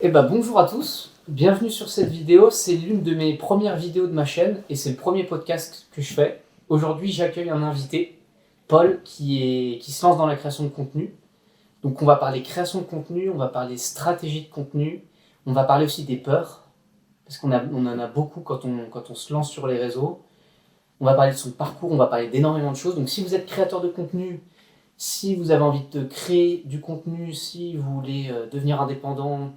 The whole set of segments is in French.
Bonjour à tous, bienvenue sur cette vidéo. C'est l'une de mes premières vidéos de ma chaîne et c'est le premier podcast que je fais. Aujourd'hui, j'accueille un invité, Paul, qui se lance dans la création de contenu. Donc on va parler création de contenu, on va parler stratégie de contenu, on va parler aussi des peurs, parce on en a beaucoup quand on se lance sur les réseaux. On va parler de son parcours, on va parler d'énormément de choses. Donc si vous êtes créateur de contenu, si vous avez envie de créer du contenu, si vous voulez devenir indépendant,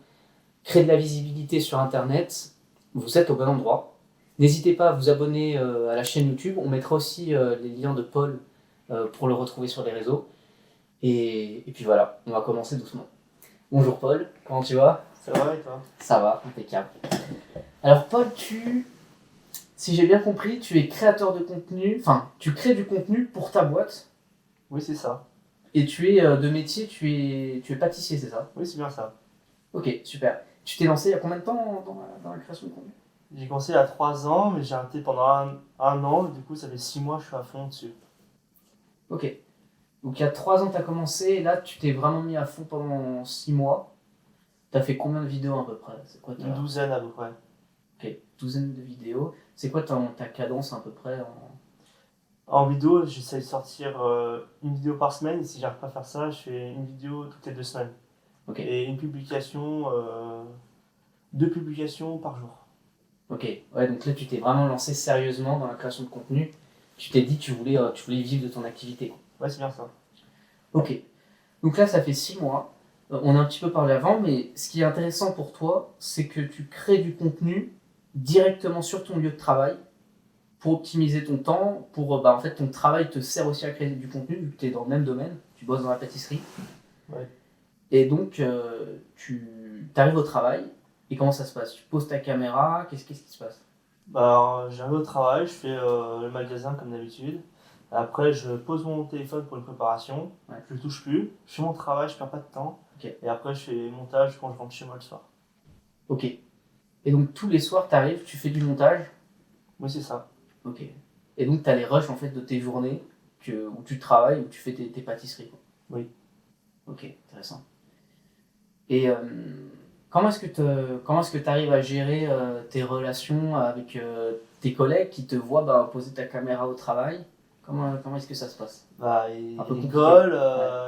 créer de la visibilité sur Internet, vous êtes au bon endroit. N'hésitez pas à vous abonner à la chaîne YouTube. On mettra aussi les liens de Paul pour le retrouver sur les réseaux. Et puis voilà, on va commencer doucement. Bonjour Paul, comment tu vas? Ça va et toi? Ça va, impeccable. Alors Paul, si j'ai bien compris, tu es créateur de contenu, enfin, tu crées du contenu pour ta boîte. Oui, c'est ça. Et tu es de métier, tu es pâtissier, c'est ça? Oui, c'est bien ça. Ok, super. Tu t'es lancé il y a combien de temps dans la création de contenu? J'ai commencé il y a 3 ans, mais j'ai arrêté pendant un an. Du coup, ça fait 6 mois que je suis à fond dessus. Ok. Donc il y a 3 ans tu as commencé, et là tu t'es vraiment mis à fond pendant 6 mois. Tu as fait combien de vidéos à peu près? C'est quoi Une douzaine à peu près. Ok, douzaine de vidéos. C'est quoi ta cadence à peu près En vidéo, j'essaie de sortir une vidéo par semaine. Et si j'arrive pas à faire ça, je fais une vidéo toutes les 2 semaines. Ok, Et une publication, 2 publications par jour. ok. Ouais, donc là tu t'es vraiment lancé sérieusement dans la création de contenu. Tu t'es dit que tu voulais vivre de ton activité. Ouais, c'est bien ça. Ok. Donc là ça fait 6 mois. On a un petit peu parlé avant, mais ce qui est intéressant pour toi, c'est que tu crées du contenu directement sur ton lieu de travail pour optimiser ton temps, en fait ton travail te sert aussi à créer du contenu vu que tu es dans le même domaine, tu bosses dans la pâtisserie. Ouais. Et donc tu arrives au travail et comment ça se passe? Tu poses ta caméra, qu'est-ce qui se passe? Bah, j'arrive au travail, je fais le magasin comme d'habitude. Après, je pose mon téléphone pour une préparation. Ouais. Je le touche plus. Je fais mon travail, je perds pas de temps. Ok. Et après, je fais montage quand je rentre chez moi le soir. Ok. Et donc tous les soirs tu arrives, tu fais du montage. Oui, c'est ça. Ok. Et donc tu as les rushs en fait de tes journées où tu travailles, où tu fais tes pâtisseries, quoi. Oui. Ok, intéressant. Et comment est-ce que tu arrives à gérer tes relations avec tes collègues qui te voient poser ta caméra au travail? Comment est-ce que ça se passe? Bah, Un peu il compliqué. rigole,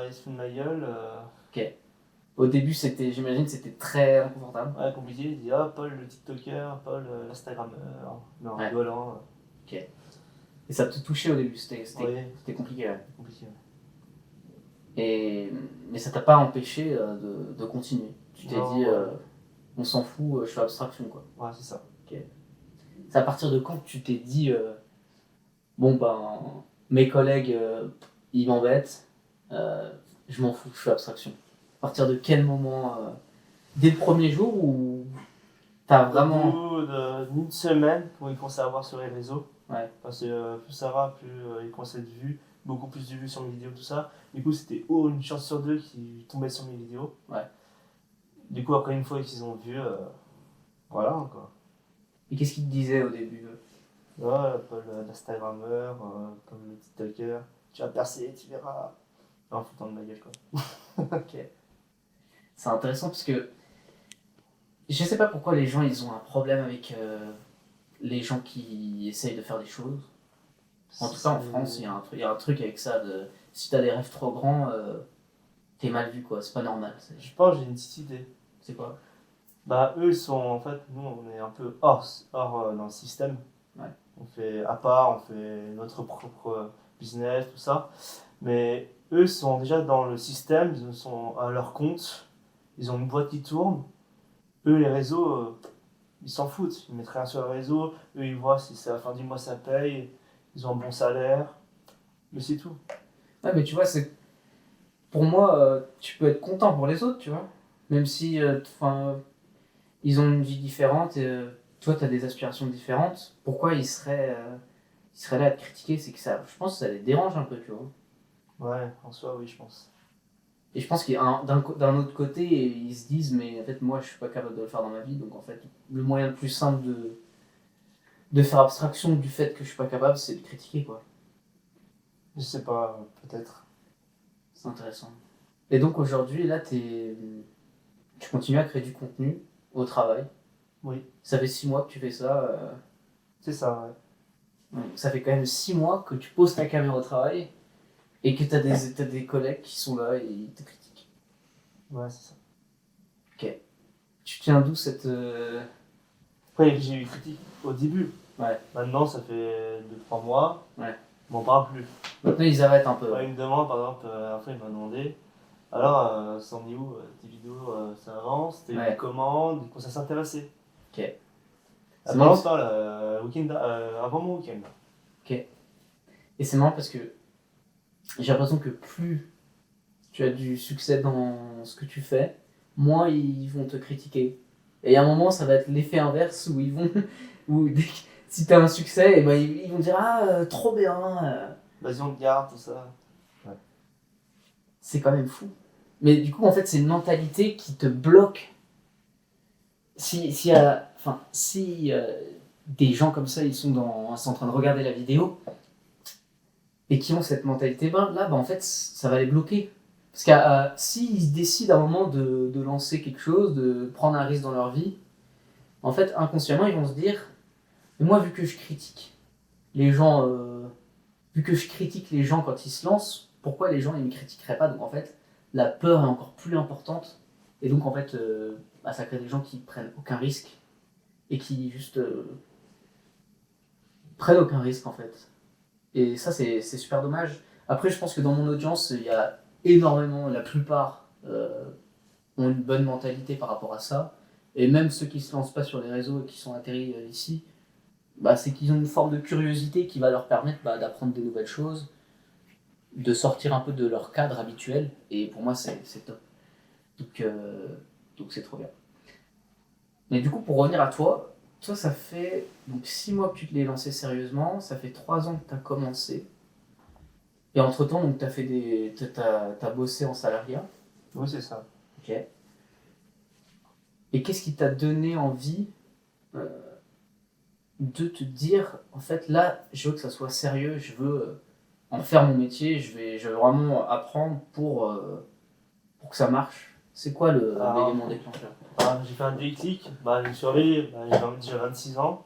il se fout de ma gueule. Ok. Au début, j'imagine, c'était très inconfortable. Ouais, compliqué. Il dit ah, Paul le TikToker, Paul l'Instagrammeur. Mais en Ouais. rigolant. Ok. Et ça te touchait au début, Oui, c'était compliqué. Ouais. compliqué. Mais ça t'a pas empêché de continuer. Tu t'es Non, dit, ouais. on s'en fout, je fais abstraction, quoi. Ouais, c'est ça. C'est à partir de quand que tu t'es dit, bon ben, mes collègues, ils m'embêtent, euh, je m'en fous, je fais abstraction. À partir de quel moment dès le premier jour ou t'as vraiment. Au bout d'une semaine, quand il commençait à voir sur les réseaux, Ouais. parce que plus ça va, plus il commençait à être vu, beaucoup plus de vues sur mes vidéos, tout ça. Du coup, c'était une chance sur deux qui tombait sur mes vidéos. Ouais. Du coup, après une fois qu'ils ont vu, voilà quoi. Et qu'est-ce qu'ils te disaient au début? Ouais, Paul l'Instagrammeur, comme le TikToker, tu vas percer, tu verras. En foutant de ma gueule quoi. Ok. C'est intéressant parce que je sais pas pourquoi les gens ils ont un problème avec les gens qui essayent de faire des choses. En tout cas en France, il y a un truc avec ça de si t'as des rêves trop grands, t'es mal vu quoi, c'est pas normal. Je pense que j'ai une petite idée. C'est quoi? Bah, eux, ils sont en fait, nous, on est un peu hors dans le système. Ouais. On fait à part, on fait notre propre business, tout ça. Mais eux sont déjà dans le système, ils sont à leur compte, ils ont une boîte qui tourne. Eux, les réseaux, ils s'en foutent. Ils mettent rien sur le réseau. Eux, ils voient si c'est à la fin du mois ça paye. Ils ont un bon salaire. Mais c'est tout. Ouais, mais tu vois, pour moi, tu peux être content pour les autres, tu vois. Même si, ils ont une vie différente et toi, tu as des aspirations différentes. Pourquoi ils seraient là à te critiquer? C'est que ça, je pense que ça les dérange un peu, tu vois. Ouais, en soi, oui, je pense. Et je pense d'un autre côté, ils se disent, mais en fait, moi, je suis pas capable de le faire dans ma vie. Donc, en fait, le moyen le plus simple de faire abstraction du fait que je suis pas capable, c'est de critiquer, quoi. Je sais pas, peut-être. C'est intéressant. Et donc, aujourd'hui, là, tu continues à créer du contenu au travail. Oui, Ça fait 6 mois que tu fais ça. c'est ça, ouais. Ça fait quand même 6 mois que tu poses ta caméra au travail et que t'as des collègues qui sont là et ils te critiquent. Ouais, c'est ça. Ok. Tu tiens d'où cette. Après, j'ai eu des critiques au début. Ouais. Maintenant, ça fait 2-3 mois. Ouais. On m'en parle plus. Maintenant ils arrêtent un peu. Ouais, il me demande, par exemple, après, il m'a demandé alors, ça en est où tes vidéos, ça avance, tes Ouais. commandes, il commence à s'intéresser. Ok. C'est Pas marrant. longtemps, là, avant mon week-end. Là. Ok. Et c'est marrant parce que j'ai l'impression que plus tu as du succès dans ce que tu fais, moins ils vont te critiquer. Et à un moment, ça va être l'effet inverse où ils vont. Où si tu as un succès, et ben, ils vont dire ah, trop bien. Vas-y, on te garde, tout ça. C'est quand même fou. Mais du coup, en fait, c'est une mentalité qui te bloque. Si des gens comme ça, ils sont en train de regarder la vidéo et qui ont cette mentalité, en fait, ça va les bloquer. Parce que s'ils décident à un moment de lancer quelque chose, de prendre un risque dans leur vie, en fait, inconsciemment, ils vont se dire, mais moi, vu que je critique les gens, quand ils se lancent, pourquoi les gens ils me critiqueraient pas? Donc en fait, la peur est encore plus importante. Et donc en fait, ça crée des gens qui prennent aucun risque et qui juste prennent aucun risque en fait. Et ça, c'est super dommage. Après, je pense que dans mon audience, il y a énormément, la plupart ont une bonne mentalité par rapport à ça. Et même ceux qui se lancent pas sur les réseaux et qui sont atterris ici, c'est qu'ils ont une forme de curiosité qui va leur permettre d'apprendre des nouvelles choses, de sortir un peu de leur cadre habituel. Et pour moi, c'est top. Donc c'est trop bien. Mais du coup, pour revenir à toi, ça fait donc 6 mois que tu te l'es lancé sérieusement, ça fait 3 ans que tu as commencé. Et entre-temps, donc t'as bossé en salariat. Oui, c'est ça. Ok. Et qu'est-ce qui t'a donné envie de te dire, en fait, là, je veux que ça soit sérieux, je veux en faire mon métier, je vais vraiment apprendre pour que ça marche. C'est quoi l'élément déclencheur? J'ai fait un déclic, je me suis réveillé, j'ai déjà 26 ans.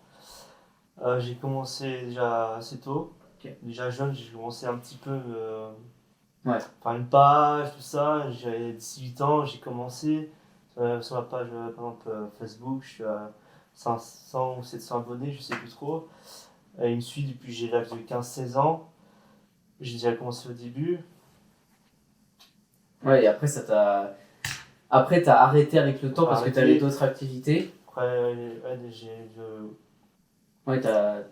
J'ai commencé déjà assez tôt. Ok. Déjà jeune, j'ai commencé un petit peu Ouais. faire une page, tout ça. J'avais 18 ans, j'ai commencé sur la page par exemple Facebook, je suis à 500 ou 700 abonnés, je sais plus trop. Et il me suit depuis j'ai l'âge de 15-16 ans. J'ai déjà commencé au début. Ouais, et après, Après, t'as arrêté avec le temps parce que Arrêté. t'avais d'autres activités. Après, Ouais, t'as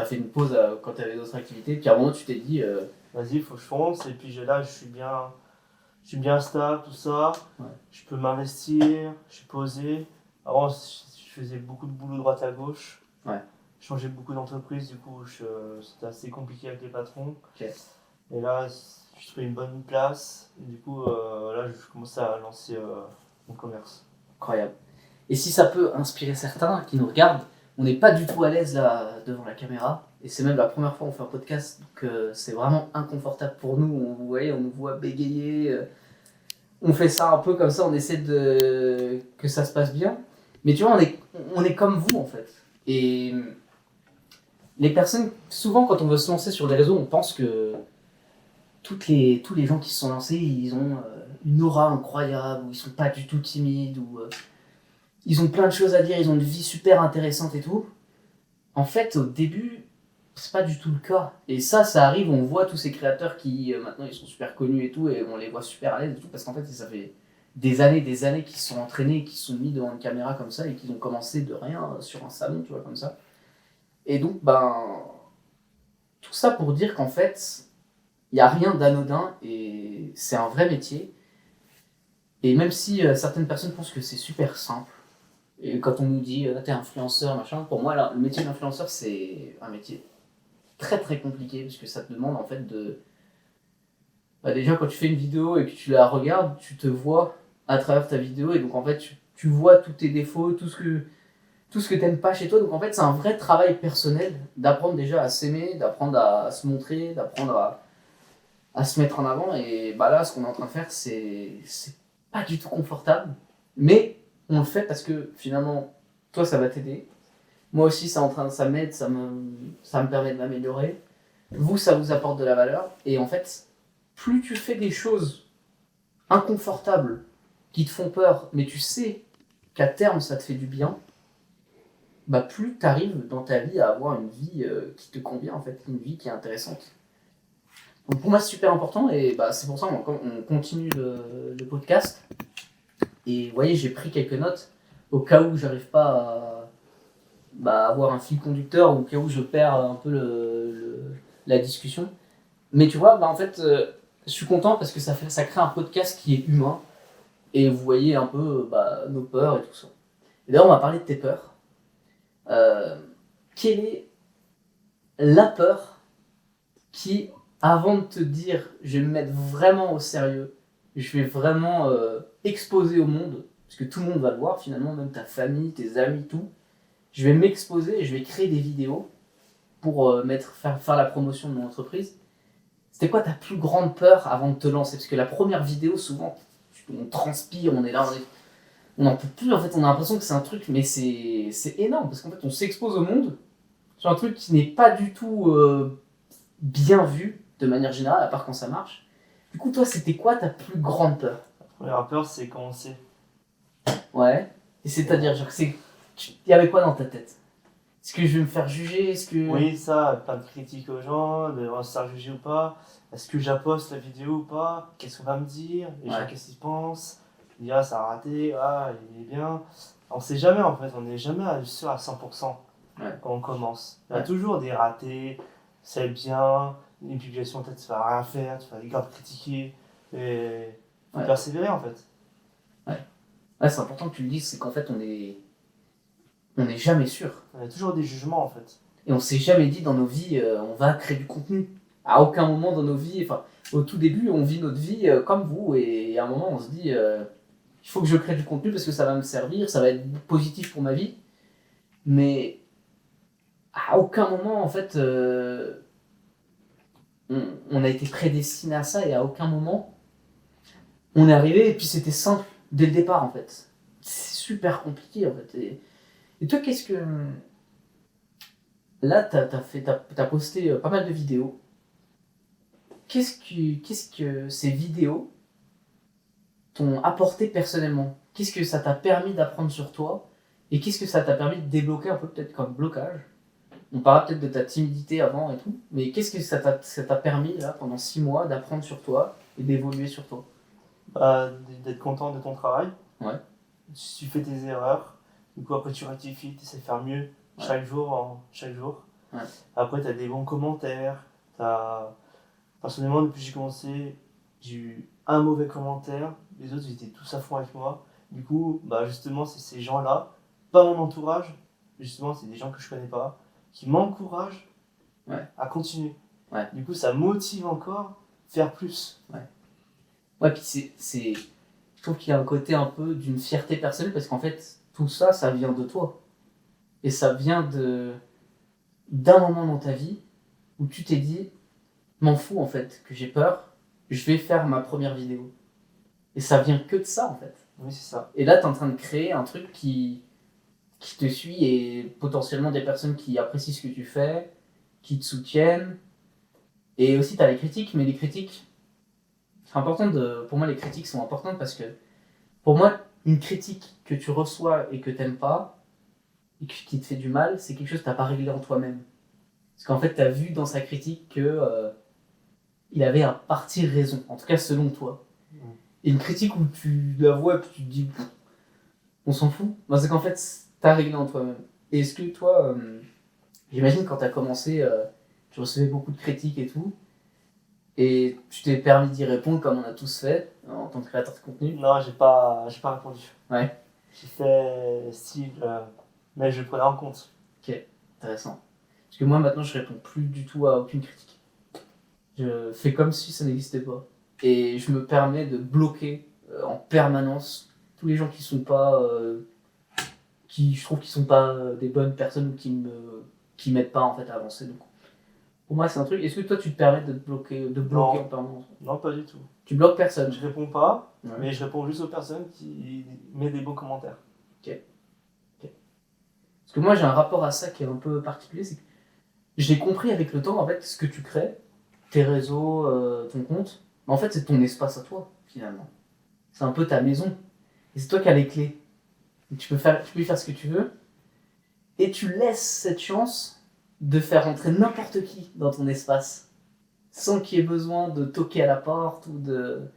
fait une pause quand t'avais d'autres activités. Puis à un moment, tu t'es dit. vas-y, il faut que je fonce. Et puis là, je suis bien stable, tout ça. Ouais. Je peux m'investir, je suis posé. Avant, je faisais beaucoup de boulot droite à gauche. Ouais. Je changeais beaucoup d'entreprise, du coup, c'était assez compliqué avec les patrons. Ok. Et là, je trouvais une bonne place. Et du coup, là, je commençais à lancer mon commerce. Incroyable. Et si ça peut inspirer certains qui nous regardent, on n'est pas du tout à l'aise là devant la caméra. Et c'est même la première fois qu'on fait un podcast, donc c'est vraiment inconfortable pour nous. Vous voyez, on nous voit bégayer. On fait ça un peu comme ça, on essaie que ça se passe bien. Mais tu vois, on est comme vous en fait. Et les personnes, souvent quand on veut se lancer sur les réseaux, on pense que tous les gens qui se sont lancés, ils ont une aura incroyable, ou ils sont pas du tout timides, ou ils ont plein de choses à dire, ils ont une vie super intéressante et tout. En fait, au début, c'est pas du tout le cas. Et ça arrive, on voit tous ces créateurs qui maintenant ils sont super connus et tout, et on les voit super à l'aise et tout, parce qu'en fait, ça fait des années qu'ils se sont entraînés, qu'ils se sont mis devant une caméra comme ça, et qu'ils ont commencé de rien sur un salon, tu vois, comme ça. Et donc, tout ça pour dire qu'en fait, il n'y a rien d'anodin, et c'est un vrai métier. Et même si certaines personnes pensent que c'est super simple, et quand on nous dit t'es influenceur, machin, pour moi, là, le métier d'influenceur, c'est un métier très très compliqué, parce que ça te demande en fait de. Déjà, quand tu fais une vidéo et que tu la regardes, tu te vois à travers ta vidéo, et donc en fait, tu vois tous tes défauts, tout ce que t'aimes pas chez toi. Donc en fait, c'est un vrai travail personnel d'apprendre déjà à s'aimer, d'apprendre à se montrer, d'apprendre à se mettre en avant. Et là, ce qu'on est en train de faire, c'est pas du tout confortable, mais on le fait parce que finalement, toi, ça va t'aider. Moi aussi, ça m'aide, ça me permet de m'améliorer. Vous, ça vous apporte de la valeur. Et en fait, plus tu fais des choses inconfortables qui te font peur, mais tu sais qu'à terme, ça te fait du bien, bah plus tu arrives dans ta vie à avoir une vie qui te convient, en fait, une vie qui est intéressante. Donc pour moi, c'est super important et bah, c'est pour ça qu'on continue le podcast. Et vous voyez, j'ai pris quelques notes au cas où j'arrive pas à avoir un fil conducteur ou au cas où je perds un peu la discussion. Mais tu vois, bah, en fait, je suis content parce que ça crée un podcast qui est humain et vous voyez un peu nos peurs et tout ça. Et d'ailleurs, on va parler de tes peurs. Quelle est la peur qui, avant de te dire je vais me mettre vraiment au sérieux, je vais vraiment exposer au monde, parce que tout le monde va le voir finalement, même ta famille, tes amis, tout, je vais m'exposer et je vais créer des vidéos pour faire la promotion de mon entreprise. C'était quoi ta plus grande peur avant de te lancer? Parce que la première vidéo, souvent, on transpire, on est là, on n'en peut plus, en fait, on a l'impression que c'est un truc, mais c'est énorme, parce qu'en fait, on s'expose au monde sur un truc qui n'est pas du tout bien vu, de manière générale, à part quand ça marche. Du coup, toi, c'était quoi ta plus grande peur? La première peur, c'est commencer. Ouais. Et c'est-à-dire, genre, il y avait quoi dans ta tête? Est-ce que je vais me faire juger? Est-ce que... Oui, ça, plein de critiques aux gens, de se faire juger ou pas. Est-ce que j'apposte la vidéo ou pas? Qu'est-ce qu'on va me dire? Les gens, qu'est-ce qu'ils pensent? Ils disent, ah, ça a raté, ah, il est bien. On sait jamais en fait, on n'est jamais sûr à 100% quand on commence. Il y a toujours des ratés, c'est bien, une publication peut-être tu vas rien faire, tu vas grave critiquer, et faut persévérer en fait. Ouais, c'est important que tu le dises, c'est qu'en fait, on n'est jamais sûr. Il y a toujours des jugements en fait. Et on s'est jamais dit dans nos vies, on va créer du contenu. À aucun moment dans nos vies, enfin, au tout début, on vit notre vie comme vous, et à un moment, on se dit, il faut que je crée du contenu parce que ça va me servir, ça va être positif pour ma vie. Mais à aucun moment, en fait, on a été prédestiné à ça, et à aucun moment, on est arrivé, et puis c'était simple dès le départ, en fait. C'est super compliqué, en fait. Et toi, qu'est-ce que... Là, t'as posté pas mal de vidéos. Qu'est-ce que ces vidéos t'ont apporté personnellement? Qu'est-ce que ça t'a permis d'apprendre sur toi? Et qu'est-ce que ça t'a permis de débloquer un peu, peut-être comme blocage? On parlera peut-être de ta timidité avant et tout, mais qu'est-ce que ça t'a permis, là, pendant 6 mois, d'apprendre sur toi et d'évoluer sur toi? D'être content de ton travail. Ouais. Tu fais tes erreurs, du coup après tu rectifies, tu essaies de faire mieux chaque jour. Ouais. Après tu as des bons commentaires. Personnellement, depuis que j'ai commencé, j'ai eu un mauvais commentaire, les autres ils étaient tous à fond avec moi. Du coup, justement, c'est ces gens-là, pas mon entourage, justement, c'est des gens que je connais pas, qui m'encouragent à continuer. Ouais. Du coup, ça motive encore faire plus. Ouais, puis je trouve qu'il y a un côté un peu d'une fierté personnelle parce qu'en fait, tout ça, ça vient de toi. Et ça vient d'un moment dans ta vie où tu t'es dit, m'en fous en fait, que j'ai peur, je vais faire ma première vidéo. Et ça vient que de ça en fait. Oui, c'est ça. Et là, tu es en train de créer un truc qui te suit et potentiellement des personnes qui apprécient ce que tu fais, qui te soutiennent. Et aussi, tu as les critiques, mais les critiques, c'est important pour moi, les critiques sont importantes parce que pour moi, une critique que tu reçois et que tu n'aimes pas, et qui te fait du mal, c'est quelque chose que tu n'as pas réglé en toi-même. Parce qu'en fait, tu as vu dans sa critique que il avait à partie raison, en tout cas selon toi. Et une critique où tu la vois et puis tu te dis, on s'en fout, c'est qu'en fait, tu as réglé en toi-même. Et est-ce que toi, j'imagine quand tu as commencé, tu recevais beaucoup de critiques et tout, et tu t'es permis d'y répondre comme on a tous fait en tant que créateur de contenu? Non, j'ai pas répondu. Ouais. J'ai fait style, mais je le prenais en compte. Ok, intéressant. Parce que moi maintenant je réponds plus du tout à aucune critique. Je fais comme si ça n'existait pas. Et je me permets de bloquer en permanence tous les gens qui sont pas... qui je trouve qui sont pas des bonnes personnes ou qui m'aident pas en fait à avancer. Donc Pour moi, c'est un truc. Est-ce que toi, tu te permets de bloquer Non. en permanence? Non, pas du tout. Tu bloques personne. Je réponds pas, Ouais. mais je réponds juste aux personnes qui mettent des bons commentaires. Parce que moi, j'ai un rapport à ça qui est un peu particulier. C'est que j'ai compris avec le temps, en fait, ce que tu crées, tes réseaux, ton compte, en fait, c'est ton espace à toi, finalement. C'est un peu ta maison. Et c'est toi qui as les clés. Donc, tu peux y faire ce que tu veux. Et tu laisses cette chance de faire entrer n'importe qui dans ton espace. Sans qu'il y ait besoin de toquer à la porte ou de.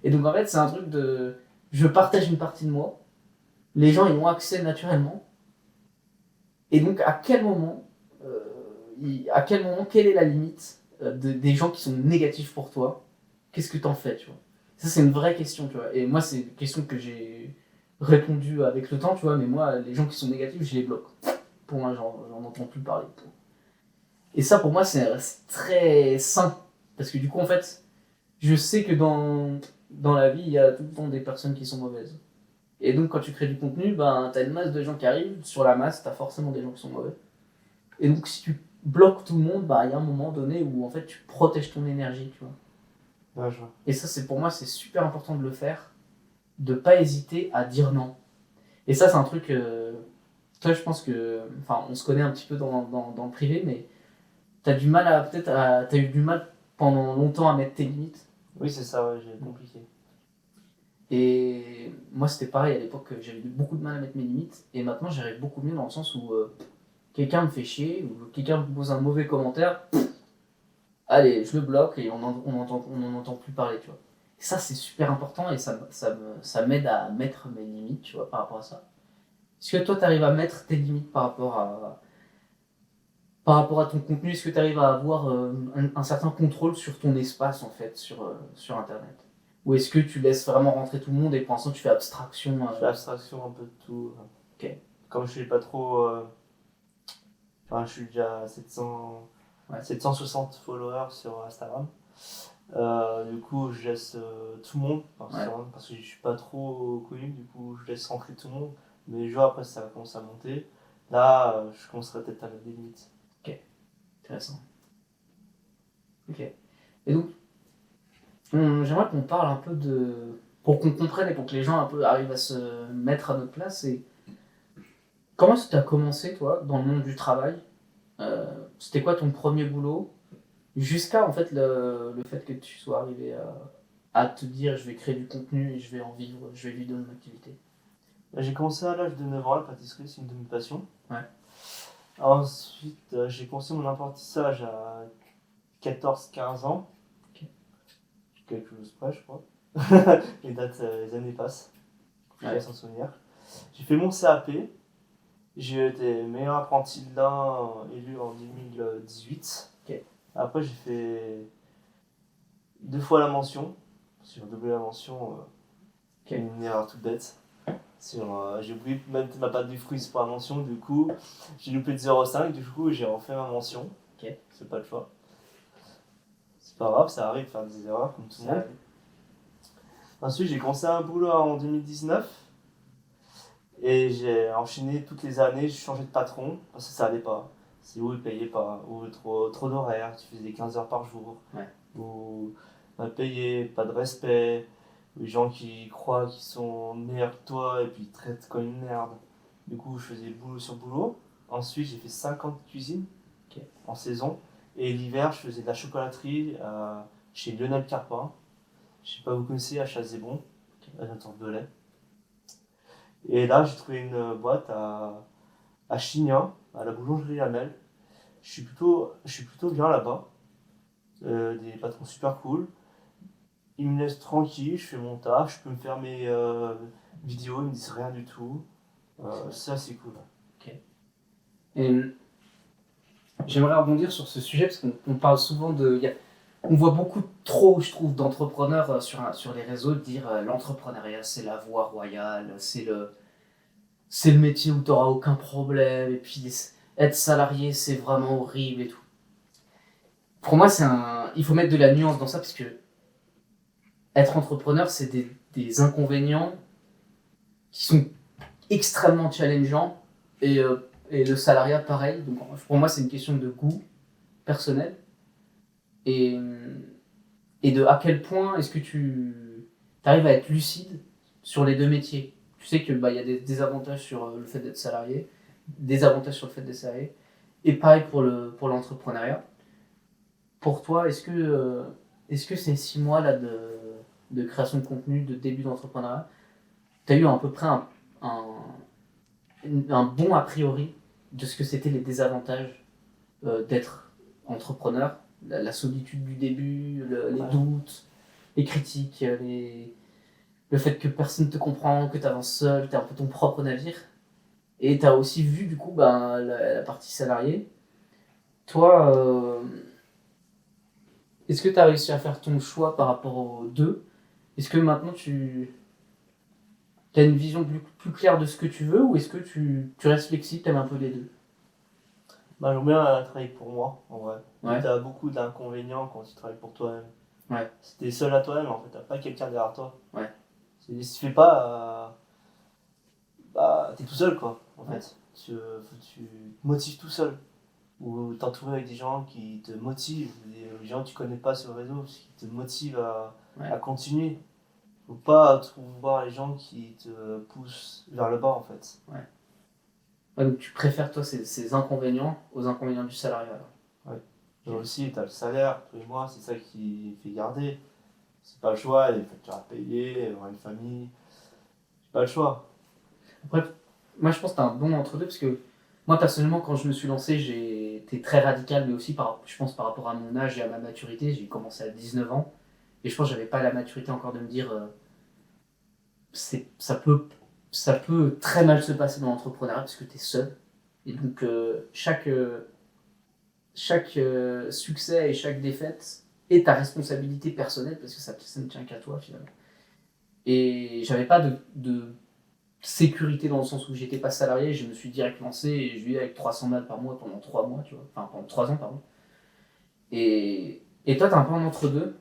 Et donc, en fait, c'est un truc de. Je partage une partie de moi. Les gens, ils ont accès naturellement. Et donc, quelle est la limite des gens qui sont négatifs pour toi? Qu'est-ce que t'en fais, tu vois? Ça, c'est une vraie question, tu vois. Et moi, c'est une question que j'ai répondu avec le temps, tu vois. Mais moi, les gens qui sont négatifs, je les bloque. Pour moi, j'en entends plus parler. Et ça, pour moi, c'est très sain. Parce que du coup, en fait, je sais que dans la vie, il y a tout le temps des personnes qui sont mauvaises. Et donc, quand tu crées du contenu, ben, t'as une masse de gens qui arrivent. Sur la masse, t'as forcément des gens qui sont mauvais. Et donc, si tu bloques tout le monde, bah, il y a un moment donné où en fait, tu protèges ton énergie, tu vois. Ouais, je vois. Et ça, pour moi, c'est super important de le faire, de pas hésiter à dire non. Et ça, c'est un truc. Toi, je pense que. Enfin, on se connaît un petit peu dans le privé, mais t'as du mal à. T'as eu du mal pendant longtemps à mettre tes limites. Oui, c'est ça, ouais, j'ai compliqué. Et moi, c'était pareil à l'époque, j'avais eu beaucoup de mal à mettre mes limites. Et maintenant, j'arrive beaucoup mieux dans le sens où quelqu'un me fait chier, ou quelqu'un me pose un mauvais commentaire. Allez, je le bloque et on n'en entend plus parler, tu vois. Et ça, c'est super important et ça m'aide à mettre mes limites, tu vois, par rapport à ça. Est-ce que toi, tu arrives à mettre tes limites par rapport à ton contenu? Est-ce que tu arrives à avoir un certain contrôle sur ton espace, en fait, sur Internet? Ou est-ce que tu laisses vraiment rentrer tout le monde et pour l'instant, tu fais abstraction Je fais abstraction un peu de tout. Ok. Comme je suis pas trop. Enfin, je suis déjà à 760 followers sur Instagram. Du coup, je laisse tout le monde parce que je suis pas trop connu. Du coup, je laisse rentrer tout le monde. Mais les jours après, ça commence à monter. Là, je commencerai peut-être à mettre des limites. Intéressant. Ok. Et donc, j'aimerais qu'on parle un peu de. Pour qu'on comprenne et pour que les gens un peu arrivent à se mettre à notre place. Et comment est-ce que tu as commencé, toi, dans le monde du travail? C'était quoi ton premier boulot? Jusqu'à en fait le fait que tu sois arrivé à te dire je vais créer du contenu et je vais en vivre, je vais vivre de mon activité. J'ai commencé à l'âge de 9 ans, la pâtisserie, c'est une de mes passions. Ouais. Ensuite, j'ai commencé mon apprentissage à 14-15 ans. Ok. Quelque chose près, je crois. Les dates, les années passent. Je vais s'en souvenir. J'ai fait mon CAP. J'ai été meilleur apprenti de l'un élu en 2018. Ok. Après, j'ai fait 2 fois la mention. J'ai redoublé la mention. Une erreur toute bête. J'ai oublié de mettre ma pâte du fruit pour la mention, du coup j'ai loupé de 0,5, du coup j'ai refait ma mention. C'est pas le choix. C'est pas grave, ça arrive de faire des erreurs comme tout le monde. Ensuite j'ai commencé un boulot en 2019 et j'ai enchaîné toutes les années, j'ai changé de patron parce que ça allait pas. C'est où ils payaient pas, ou trop d'horaires, tu faisais 15 heures par jour, ou mal payé, pas de respect. Les gens qui croient qu'ils sont meilleurs que toi et puis ils traitent comme une merde. Du coup, je faisais boulot sur boulot. Ensuite, j'ai fait 50 cuisines en saison. Et l'hiver, je faisais de la chocolaterie chez Lionel Carpin. Je sais pas, vous connaissez, à Chazébon, à Notre-Belay. Et là, j'ai trouvé une boîte à Chignin, à la boulangerie Hamel. Je suis plutôt bien là-bas. Des patrons super cool. Ils me laissent tranquille, je fais mon taf, je peux me faire mes vidéos, ils me disent rien du tout. Ça, c'est cool. Ok. Et j'aimerais rebondir sur ce sujet parce qu'on parle souvent de. On voit beaucoup trop, je trouve, d'entrepreneurs sur les réseaux dire l'entrepreneuriat, c'est la voie royale, c'est le métier où tu n'auras aucun problème, et puis être salarié, c'est vraiment horrible et tout. Pour moi, il faut mettre de la nuance dans ça parce que être entrepreneur, c'est des inconvénients qui sont extrêmement challengeants et le salariat, pareil. Donc, pour moi, c'est une question de goût personnel. et, et de à quel point est-ce que tu arrives à être lucide sur les deux métiers. Tu sais que bah, y a des avantages sur le fait d'être salarié, des avantages sur le fait d'être salarié, et pareil pour l'entrepreneuriat. Pour toi, est-ce que ces 6 mois là de création de contenu, de début d'entrepreneuriat, tu as eu à peu près un, un bon a priori de ce que c'était les désavantages d'être entrepreneur, la solitude du début, les doutes, les critiques, le fait que personne ne te comprend, que tu avances seul, tu es un peu ton propre navire. Et tu as aussi vu du coup ben, la partie salariée. Toi, est-ce que tu as réussi à faire ton choix par rapport aux deux? Est-ce que maintenant tu as une vision plus claire de ce que tu veux ou est-ce que tu restes flexible, tu aimes un peu les deux? Bah, j'aime bien travailler pour moi, en vrai. Ouais. Tu as beaucoup d'inconvénients quand tu travailles pour toi-même. Ouais. Si t'es seul à toi-même, en fait, t'as pas quelqu'un derrière toi. Ouais. Si tu fais pas, bah, t'es tout seul, quoi, en Ouais. fait. Tu te motives tout seul. Ou t'entourer avec des gens qui te motivent, des gens que tu connais pas sur le réseau, qui te motivent Ouais. à continuer. Faut pas voir les gens qui te poussent vers le bas, en fait. Ouais, donc tu préfères toi ces inconvénients aux inconvénients du salariat alors. Ouais. Et aussi, t'as le salaire tous les mois, c'est ça qui fait garder. C'est pas le choix, il y a des factures à payer, avoir une famille. C'est pas le choix. Après, moi je pense que t'as un bon entre-deux parce que moi personnellement quand je me suis lancé j'ai été très radical mais aussi je pense par rapport à mon âge et à ma maturité. J'ai commencé à 19 ans et je pense que j'avais pas la maturité encore de me dire c'est, ça peut très mal se passer dans l'entrepreneuriat parce que t'es seul. Et donc chaque succès et chaque défaite est ta responsabilité personnelle parce que ça ne tient qu'à toi finalement. Et j'avais pas de sécurité dans le sens où j'étais pas salarié, je me suis direct lancé et je vivais avec 300 balles par mois pendant 3 mois, tu vois. Enfin, pendant 3 ans, pardon. Et toi, t'es un peu en entre-deux.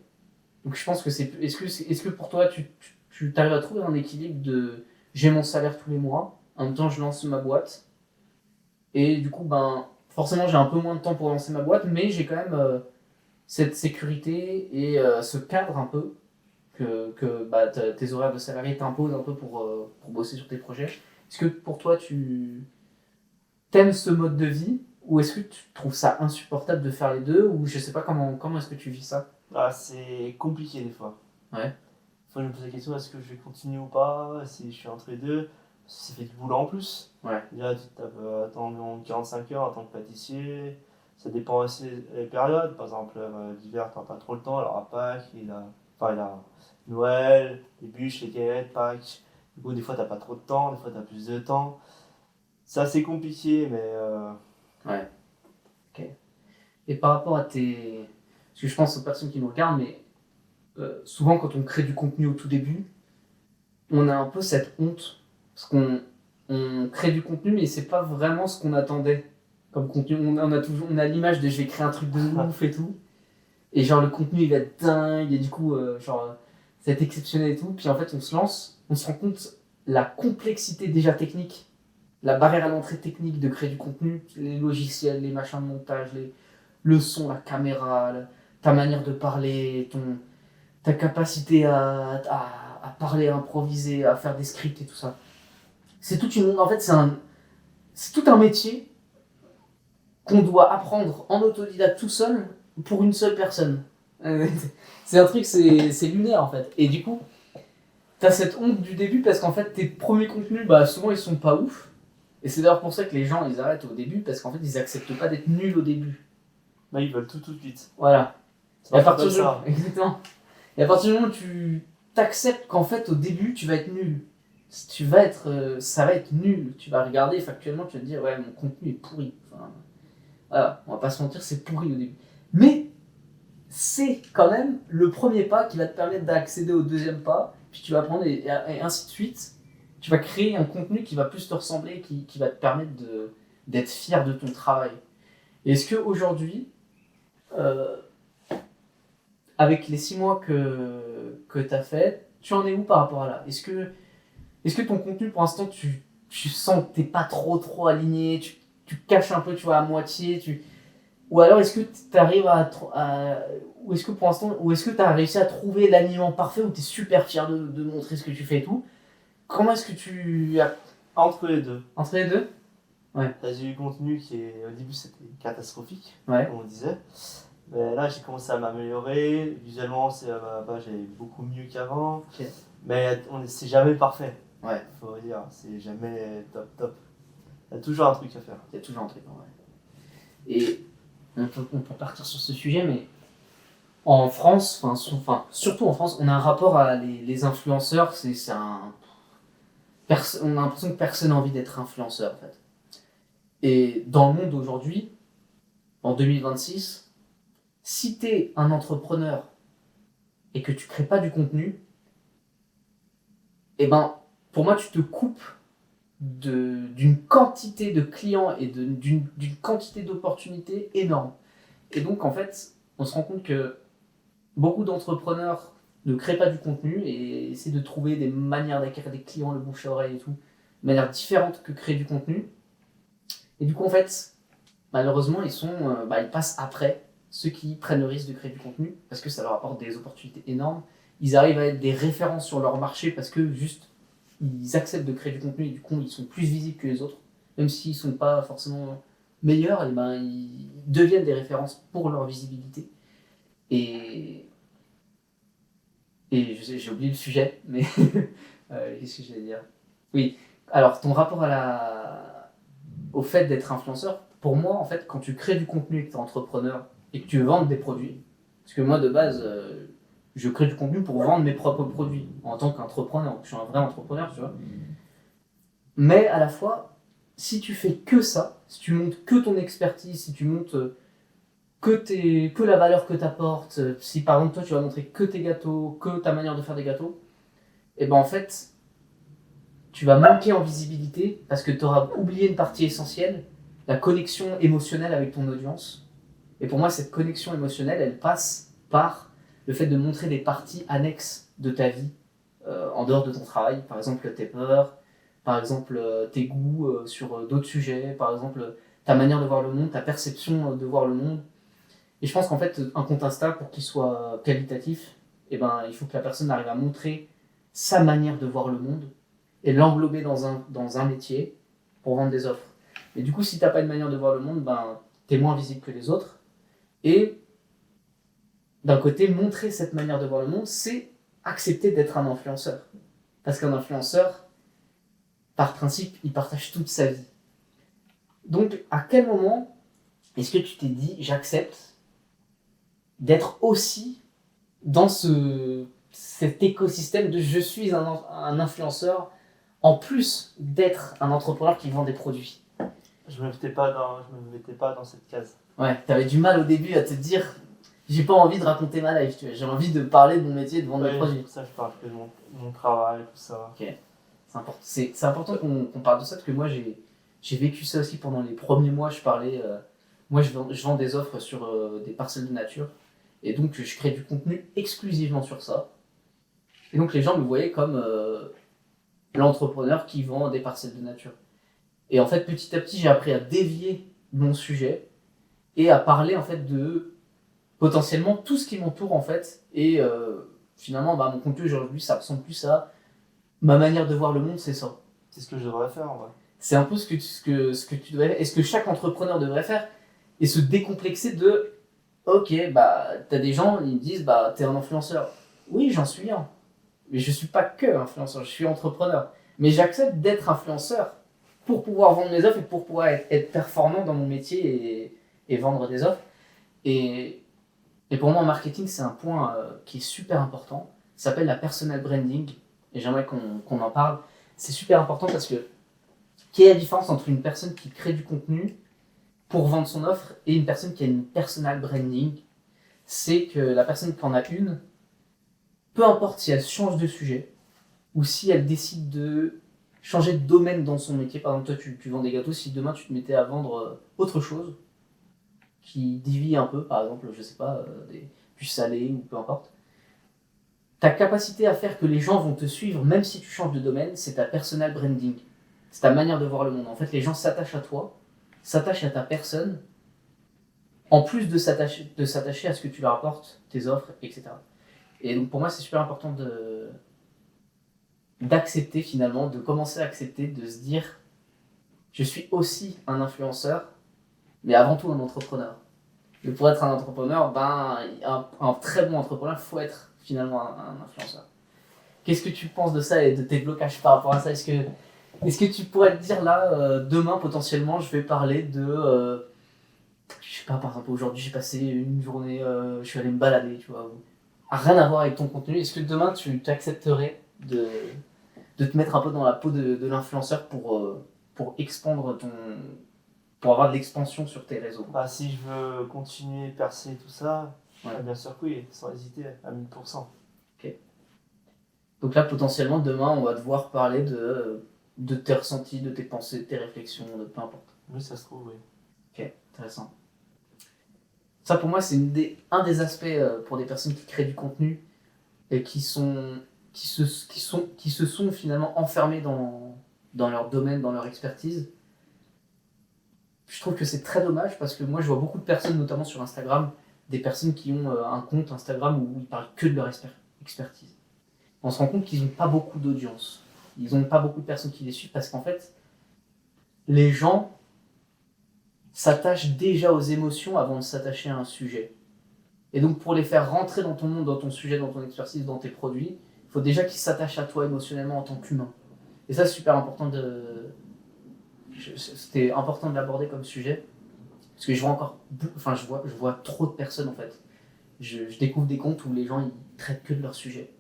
Donc je pense que c'est. Est-ce que pour toi, tu arrives à trouver un équilibre de j'ai mon salaire tous les mois, en même temps je lance ma boîte, et du coup, ben, forcément, j'ai un peu moins de temps pour lancer ma boîte, mais j'ai quand même cette sécurité et ce cadre un peu que bah, tes horaires de salarié t'imposent un peu pour bosser sur tes projets. Est-ce que pour toi, tu t'aimes ce mode de vie ou est-ce que tu trouves ça insupportable de faire les deux ou je sais pas comment est-ce que tu vis ça? Ah, c'est compliqué des fois. Ouais. Des fois, je me pose la question est-ce que je vais continuer ou pas, si je suis entre les deux. Ça fait du boulot en plus. Ouais. Déjà, tu tapes environ 45 heures en tant que pâtissier. Ça dépend aussi des périodes. Par exemple, l'hiver, t'as pas trop le temps. Alors à Pâques, enfin, il a Noël, les bûches, les galettes, Pâques. Du coup, des fois, t'as pas trop de temps, des fois, t'as plus de temps. C'est assez compliqué, mais Ouais. Ok. Et par rapport à tes. Parce que je pense aux personnes qui nous regardent, mais souvent quand on crée du contenu au tout début, on a un peu cette honte. Parce qu'on crée du contenu, mais c'est pas vraiment ce qu'on attendait comme contenu. On a l'image de je vais créer un truc de ouf et tout. Et genre le contenu il va être dingue, et du coup, ça va être exceptionnel et tout. Puis en fait, on se lance, on se rend compte la complexité déjà technique, la barrière à l'entrée technique de créer du contenu, les logiciels, les machins de montage, le son, la caméra, ta manière de parler, ta capacité à parler, à improviser, à faire des scripts et tout ça. C'est toute une. En fait, c'est tout un métier qu'on doit apprendre en autodidacte tout seul pour une seule personne. C'est un truc, c'est lunaire en fait. Et du coup, t'as cette honte du début parce qu'en fait, tes premiers contenus, bah souvent ils sont pas ouf. Et c'est d'ailleurs pour ça que les gens ils arrêtent au début parce qu'en fait ils acceptent pas d'être nuls au début. là, ils veulent tout de suite. Voilà. Ça Et à marche partir comme du ça. exactement. Et à partir du moment où tu t'acceptes qu'en fait au début tu vas être nul, tu vas être, ça va être nul. Tu vas regarder factuellement, tu vas te dire ouais mon contenu est pourri. Enfin, voilà, on va pas se mentir, c'est pourri au début. Mais c'est quand même le premier pas qui va te permettre d'accéder au deuxième pas, puis tu vas prendre et ainsi de suite. Tu vas créer un contenu qui va plus te ressembler, qui va te permettre d'être fier de ton travail. Et est-ce qu'aujourd'hui, euh, avec les 6 mois que tu as fait, tu en es où par rapport à là? Est-ce que ton contenu, pour l'instant, tu sens que tu n'es pas trop aligné, tu caches un peu, tu vois, à moitié, ou alors est-ce que tu arrives ou est-ce que pour l'instant, ou est-ce que tu as réussi à trouver l'aliment parfait où tu es super fier de montrer ce que tu fais et tout? Comment est-ce que tu as Entre les deux. entre les deux? T'as eu du contenu qui est, au début c'était catastrophique, Ouais. comme on disait. Mais là j'ai commencé à m'améliorer. Visuellement j'avais beaucoup mieux qu'avant. Ok. Mais c'est jamais parfait. Ouais. Faut dire, c'est jamais top top. Il y a toujours un truc à faire. Il y a toujours un truc, ouais. Et on peut partir sur ce sujet, mais en France, surtout en France, on a un rapport à les influenceurs, on a l'impression que personne n'a envie d'être influenceur en fait. Et dans le monde d'aujourd'hui, en 2026, si tu es un entrepreneur et que tu crées pas du contenu, eh ben, pour moi, tu te coupes d'une quantité de clients et d'une quantité d'opportunités énorme. Et donc, en fait, on se rend compte que beaucoup d'entrepreneurs ne créent pas du contenu et essaient de trouver des manières d'acquérir des clients, le bouche à oreille et tout, de manière différente que créer du contenu. Et du coup, en fait, malheureusement, ils passent après ceux qui prennent le risque de créer du contenu parce que ça leur apporte des opportunités énormes. Ils arrivent à être des références sur leur marché parce que juste ils acceptent de créer du contenu et du coup ils sont plus visibles que les autres, même s'ils sont pas forcément meilleurs, et ben ils deviennent des références pour leur visibilité. Et j'ai oublié le sujet, mais qu'est-ce que j'allais dire? Oui, alors ton rapport au fait d'être influenceur, pour moi en fait, quand tu crées du contenu et que tu es entrepreneur et que tu vends des produits, parce que moi de base, je crée du contenu pour vendre mes propres produits en tant qu'entrepreneur, je suis un vrai entrepreneur, tu vois. Mais à la fois, si tu fais que ça, si tu montres que ton expertise, si tu montres que la valeur que tu apportes, si par exemple toi tu vas montrer que tes gâteaux, que ta manière de faire des gâteaux, et ben en fait, tu vas manquer en visibilité parce que tu auras oublié une partie essentielle, la connexion émotionnelle avec ton audience. Et pour moi, cette connexion émotionnelle, elle passe par le fait de montrer des parties annexes de ta vie, en dehors de ton travail, par exemple tes peurs, par exemple tes goûts sur d'autres sujets, par exemple ta manière de voir le monde, ta perception de voir le monde. Et je pense qu'en fait, un compte Insta, pour qu'il soit qualitatif, eh ben, il faut que la personne arrive à montrer sa manière de voir le monde et l'englober dans un métier pour vendre des offres. Et du coup, si tu n'as pas une manière de voir le monde, ben, tu es moins visible que les autres. Et d'un côté, montrer cette manière de voir le monde, c'est accepter d'être un influenceur. Parce qu'un influenceur, par principe, il partage toute sa vie. Donc, à quel moment est-ce que tu t'es dit, j'accepte d'être aussi dans cet écosystème de je suis un influenceur, en plus d'être un entrepreneur qui vend des produits? Je me mettais pas dans cette case. Ouais, t'avais du mal au début à te dire, j'ai pas envie de raconter ma life, tu vois. J'ai envie de parler de mon métier, de vendre des produits. Pour ça, je parle que de mon travail, tout ça. Ok, c'est important qu'on parle de ça parce que moi j'ai vécu ça aussi pendant les premiers mois. Moi je vends des offres sur des parcelles de nature et donc je crée du contenu exclusivement sur ça. Et donc les gens me voyaient comme l'entrepreneur qui vend des parcelles de nature. Et en fait, petit à petit, j'ai appris à dévier mon sujet et à parler en fait de potentiellement tout ce qui m'entoure en fait. Et finalement, mon contenu aujourd'hui, ça ressemble plus à ma manière de voir le monde, c'est ça. C'est ce que je devrais faire en vrai. C'est un peu ce que tu devrais faire et ce que chaque entrepreneur devrait faire et se décomplexer de ok, t'as des gens, ils me disent t'es un influenceur. Oui, j'en suis un. Mais je suis pas que influenceur, je suis entrepreneur. Mais j'accepte d'être influenceur pour pouvoir vendre mes offres et pour pouvoir être performant dans mon métier et vendre des offres. Et pour moi, en marketing, c'est un point qui est super important. Ça s'appelle la personal branding. Et j'aimerais qu'on en parle. C'est super important parce que quelle est la différence entre une personne qui crée du contenu pour vendre son offre et une personne qui a une personal branding? C'est que la personne qui en a une, peu importe si elle change de sujet ou si elle décide de changer de domaine dans son métier, par exemple toi tu vends des gâteaux, si demain tu te mettais à vendre autre chose qui divise un peu, par exemple je sais pas, des puces salées ou peu importe, ta capacité à faire que les gens vont te suivre même si tu changes de domaine, c'est ta personal branding, c'est ta manière de voir le monde. En fait les gens s'attachent à toi, s'attachent à ta personne en plus de s'attacher à ce que tu leur apportes, tes offres, etc. Et donc pour moi, c'est super important d'accepter finalement, de commencer à accepter, de se dire, je suis aussi un influenceur, mais avant tout un entrepreneur. Et pour être un entrepreneur, un très bon entrepreneur, il faut être finalement un influenceur. Qu'est-ce que tu penses de ça et de tes blocages par rapport à ça? Est-ce que tu pourrais te dire là, demain potentiellement, je vais parler de... je sais pas, par exemple, aujourd'hui j'ai passé une journée, je suis allé me balader, tu vois. Rien à voir avec ton contenu. Est-ce que demain tu accepterais de te mettre un peu dans la peau de l'influenceur pour expandre pour avoir de l'expansion sur tes réseaux? Bah, si je veux continuer, percer tout ça, Ouais. bien sûr que oui, sans hésiter, à 1000%. Donc là, potentiellement, demain, on va devoir parler de tes ressentis, de tes pensées, de tes réflexions, de peu importe. Oui, ça se trouve, oui. Ok, intéressant. Ça, pour moi, c'est un des aspects pour des personnes qui créent du contenu et qui se sont finalement enfermées dans leur domaine, dans leur expertise. Je trouve que c'est très dommage parce que moi, je vois beaucoup de personnes, notamment sur Instagram, des personnes qui ont un compte Instagram où ils parlent que de leur expertise. On se rend compte qu'ils n'ont pas beaucoup d'audience. Ils n'ont pas beaucoup de personnes qui les suivent parce qu'en fait, les gens s'attachent déjà aux émotions avant de s'attacher à un sujet. Et donc pour les faire rentrer dans ton monde, dans ton sujet, dans ton expertise, dans tes produits, il faut déjà qu'ils s'attachent à toi émotionnellement en tant qu'humain. Et ça, c'est super important c'était important de l'aborder comme sujet. Parce que je vois trop de personnes en fait. Je découvre des comptes où les gens ils traitent que de leur sujet.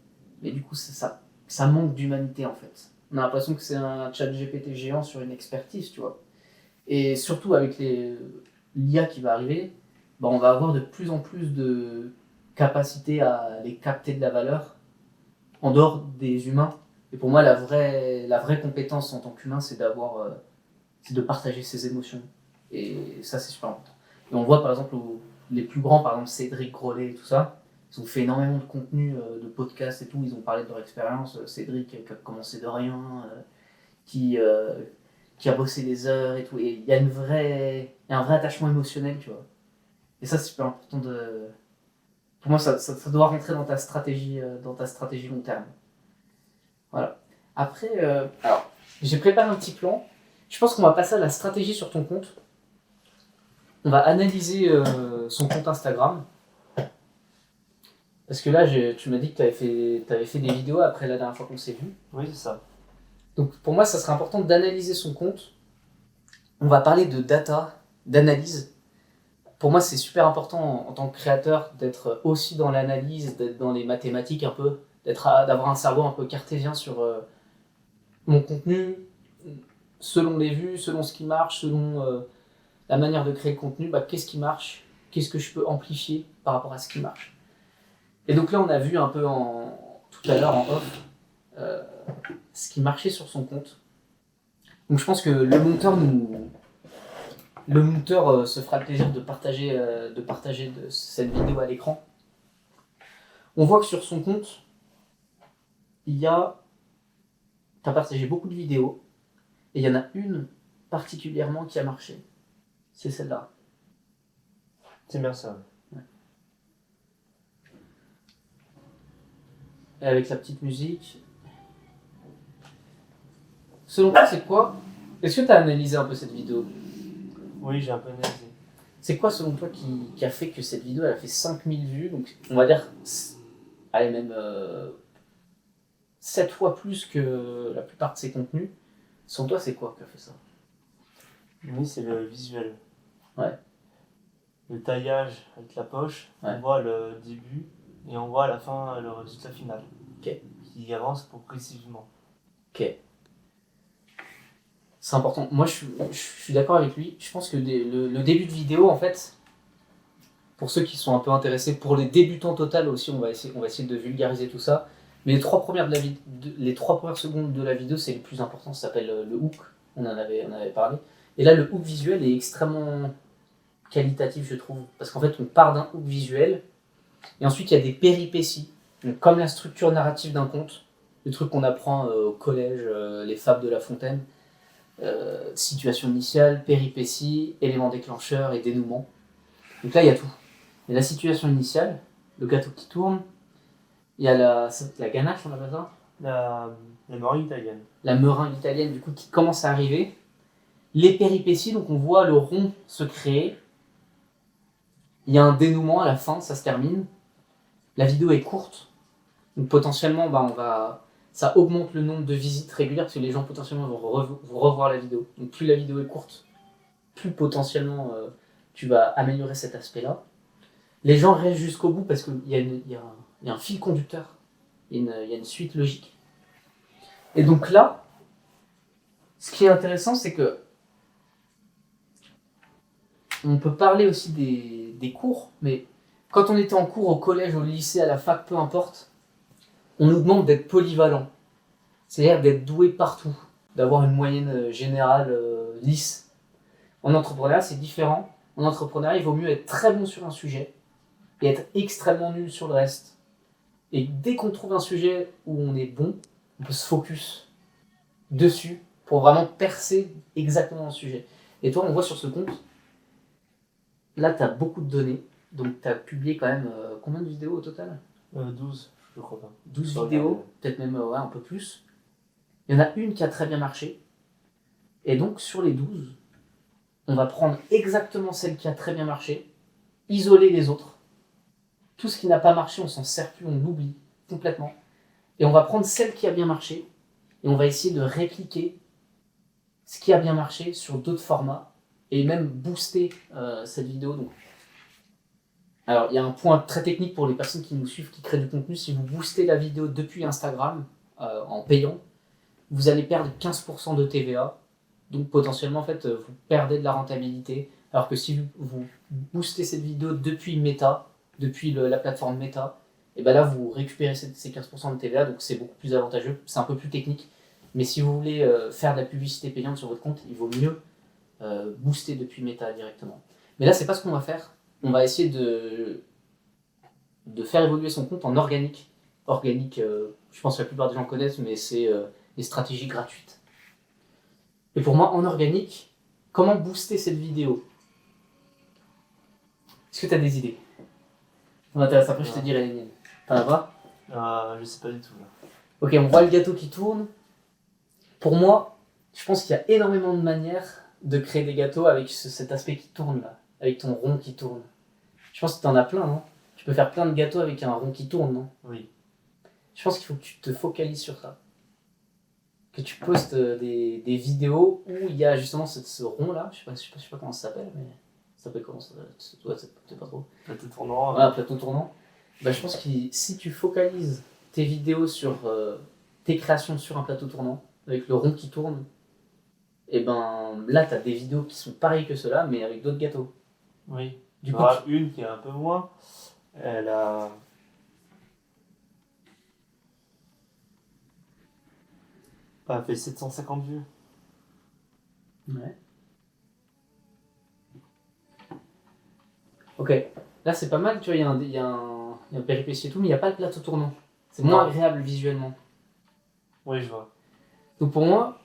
Mais du coup, ça manque d'humanité en fait. On a l'impression que c'est un chat GPT géant sur une expertise, tu vois. Et surtout avec l'IA qui va arriver, on va avoir de plus en plus de capacité à aller capter de la valeur en dehors des humains. Et pour moi, la vraie compétence en tant qu'humain, c'est de partager ses émotions. Et ça, c'est super important. Et on voit par exemple les plus grands, par exemple Cédric Grolet et tout ça, ils ont fait énormément de contenu, de podcasts et tout, ils ont parlé de leur expérience. Cédric qui a commencé de rien, qui, qui a bossé des heures et tout. Et il y a un vrai attachement émotionnel, tu vois. Et ça, c'est super important de... Pour moi, ça doit rentrer dans ta stratégie long terme. Voilà. Après, alors, j'ai préparé un petit plan. Je pense qu'on va passer à la stratégie sur ton compte. On va analyser son compte Instagram. Parce que là, tu m'as dit que tu avais fait des vidéos après la dernière fois qu'on s'est vu. Oui, c'est ça. Donc pour moi, ça serait important d'analyser son compte. On va parler de data, d'analyse. Pour moi, c'est super important en tant que créateur d'être aussi dans l'analyse, d'être dans les mathématiques un peu, d'avoir un cerveau un peu cartésien sur mon contenu, selon les vues, selon ce qui marche, selon la manière de créer le contenu, qu'est-ce qui marche, qu'est-ce que je peux amplifier par rapport à ce qui marche. Et donc là, on a vu un peu tout à l'heure en off ce qui marchait sur son compte. Donc je pense que le monteur se fera le plaisir de partager cette vidéo à l'écran. On voit que sur son compte, t'as partagé beaucoup de vidéos et il y en a une particulièrement qui a marché. C'est celle-là. C'est bien ça. Ouais. Et avec la petite musique. Selon toi, c'est quoi? Est-ce que tu as analysé un peu cette vidéo? Oui, j'ai un peu analysé. C'est quoi selon toi qui a fait que cette vidéo elle a fait 5000 vues? Donc on va dire, allez, même 7 fois plus que la plupart de ses contenus. Selon toi, c'est quoi qui a fait ça? Oui, c'est le visuel. Ouais. Le taillage avec la poche, Ouais. on voit le début et on voit à la fin le résultat final. Ok. Qui avance progressivement. Ok. C'est important. Moi, je suis d'accord avec lui. Je pense que le début de vidéo, en fait, pour ceux qui sont un peu intéressés, pour les débutants total aussi, on va essayer de vulgariser tout ça. Mais les 3 premières secondes de la vidéo, c'est le plus important. Ça s'appelle le hook. On en avait parlé. Et là, le hook visuel est extrêmement qualitatif, je trouve. Parce qu'en fait, on part d'un hook visuel. Et ensuite, il y a des péripéties. Donc, comme la structure narrative d'un conte, le truc qu'on apprend au collège, les fables de La Fontaine. Situation initiale, péripéties, éléments déclencheurs et dénouement. Donc là, il y a tout. Il y a la situation initiale, le gâteau qui tourne, il y a la ganache, on appelle ça, La meringue italienne. la meringue italienne du coup qui commence à arriver, les péripéties, donc on voit le rond se créer, il y a un dénouement à la fin, ça se termine, la vidéo est courte, donc potentiellement ça augmente le nombre de visites régulières parce que les gens potentiellement vont revoir la vidéo. Donc plus la vidéo est courte, plus potentiellement tu vas améliorer cet aspect-là. Les gens restent jusqu'au bout parce qu'il y a un fil conducteur, il y a une suite logique. Et donc là, ce qui est intéressant, c'est que on peut parler aussi des cours, mais quand on était en cours au collège, au lycée, à la fac, peu importe, on nous demande d'être polyvalent. C'est-à-dire d'être doué partout, d'avoir une moyenne générale lisse. En entrepreneuriat, c'est différent. En entrepreneuriat, il vaut mieux être très bon sur un sujet et être extrêmement nul sur le reste. Et dès qu'on trouve un sujet où on est bon, on peut se focus dessus pour vraiment percer exactement le sujet. Et toi, on voit sur ce compte, là, tu as beaucoup de données. Donc, tu as publié quand même combien de vidéos au total 12, je crois pas. 12 vidéos, peut-être même un peu plus. Il y en a une qui a très bien marché. Et donc, sur les 12, on va prendre exactement celle qui a très bien marché, isoler les autres. Tout ce qui n'a pas marché, on s'en sert plus, on l'oublie complètement. Et on va prendre celle qui a bien marché et on va essayer de répliquer ce qui a bien marché sur d'autres formats et même booster cette vidéo. Donc, alors, il y a un point très technique pour les personnes qui nous suivent, qui créent du contenu. Si vous boostez la vidéo depuis Instagram en payant, vous allez perdre 15% de TVA. Donc potentiellement, en fait, vous perdez de la rentabilité. Alors que si vous boostez cette vidéo depuis Meta, depuis la plateforme Meta, et ben là, vous récupérez ces 15% de TVA, donc c'est beaucoup plus avantageux. C'est un peu plus technique. Mais si vous voulez faire de la publicité payante sur votre compte, il vaut mieux booster depuis Meta directement. Mais là, c'est pas ce qu'on va faire. On va essayer de faire évoluer son compte en organique. Organique, je pense que la plupart des gens connaissent, mais c'est des stratégies gratuites. Et pour moi, en organique, comment booster cette vidéo? Est-ce que tu as des idées? Ça m'intéresse, après je te dirai les miennes. T'en as pas? Je sais pas du tout là. Ok, on voit le gâteau qui tourne. Pour moi, je pense qu'il y a énormément de manières de créer des gâteaux avec cet aspect qui tourne là, avec ton rond qui tourne. Je pense que tu en as plein, non? Tu peux faire plein de gâteaux avec un rond qui tourne, non? Oui. Je pense qu'il faut que tu te focalises sur ça. Que tu postes des vidéos où il y a justement ce rond là, je sais pas comment ça s'appelle, mais ça s'appelle comment ça? Ouais, c'est pas trop. Plateau tournant. Voilà, plateau tournant. Bah, je pense que si tu focalises tes vidéos sur tes créations sur un plateau tournant, avec le rond qui tourne, et ben là tu as des vidéos qui sont pareilles que ceux-là, mais avec d'autres gâteaux. Oui. Du Il y coup, en a une qui est un peu moins. Elle a. Elle fait 750 vues. Ouais. Ok, là c'est pas mal, tu vois, il y a un péripétie et tout, mais il n'y a pas de plateau tournant. C'est moins agréable visuellement. Oui, je vois. Donc pour moi,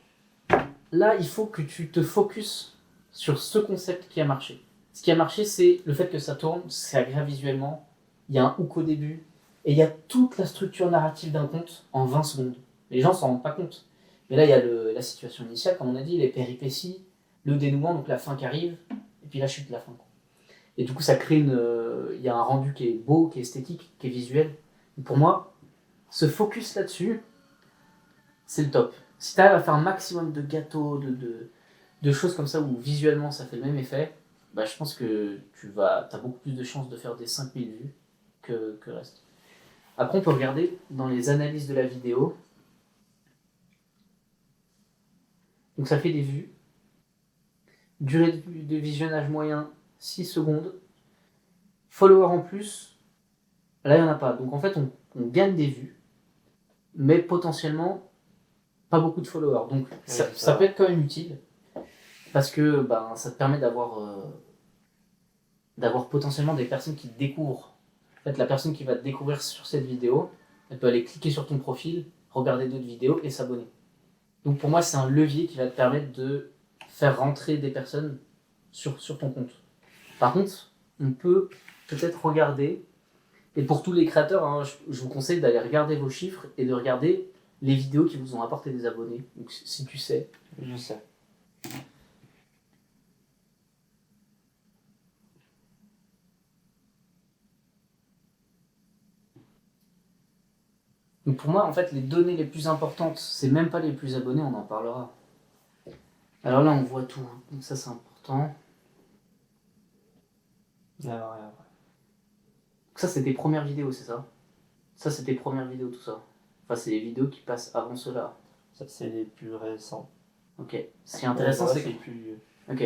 là il faut que tu te focuses sur ce concept qui a marché. Ce qui a marché, c'est le fait que ça tourne, c'est agréable visuellement, il y a un hook au début, et il y a toute la structure narrative d'un conte en 20 secondes. Les gens s'en rendent pas compte. Mais là il y a la situation initiale, comme on a dit, les péripéties, le dénouement, donc la fin qui arrive, et puis la chute de la fin. Et du coup, ça crée il y a un rendu qui est beau, qui est esthétique, qui est visuel. Et pour moi, ce focus là-dessus, c'est le top. Si tu arrives à faire un maximum de gâteaux, de choses comme ça où visuellement ça fait le même effet, bah, je pense que tu as beaucoup plus de chances de faire des 5000 vues que le reste. Après, on peut regarder dans les analyses de la vidéo. Donc ça fait des vues. Durée de visionnage moyen, 6 secondes. Followers en plus, là il n'y en a pas. Donc en fait, on gagne des vues, mais potentiellement pas beaucoup de followers. Donc ça peut être quand même utile, parce que ça te permet d'avoir potentiellement des personnes qui te découvrent. En fait, la personne qui va te découvrir sur cette vidéo, elle peut aller cliquer sur ton profil, regarder d'autres vidéos et s'abonner. Donc pour moi, c'est un levier qui va te permettre de faire rentrer des personnes sur ton compte. Par contre, on peut peut-être regarder, et pour tous les créateurs, hein, je vous conseille d'aller regarder vos chiffres et de regarder les vidéos qui vous ont apporté des abonnés. Donc si tu sais. Je sais. Donc pour moi, en fait, les données les plus importantes, c'est même pas les plus abonnés, on en parlera. Alors là, on voit tout, donc ça c'est important. Alors, Donc ça, c'est tes premières vidéos, c'est ça? Ça, c'est tes premières vidéos, tout ça. Enfin, c'est les vidéos qui passent avant cela. ça, c'est les plus récents. Ok. Ce qui est intéressant, c'est que... plus. Ok.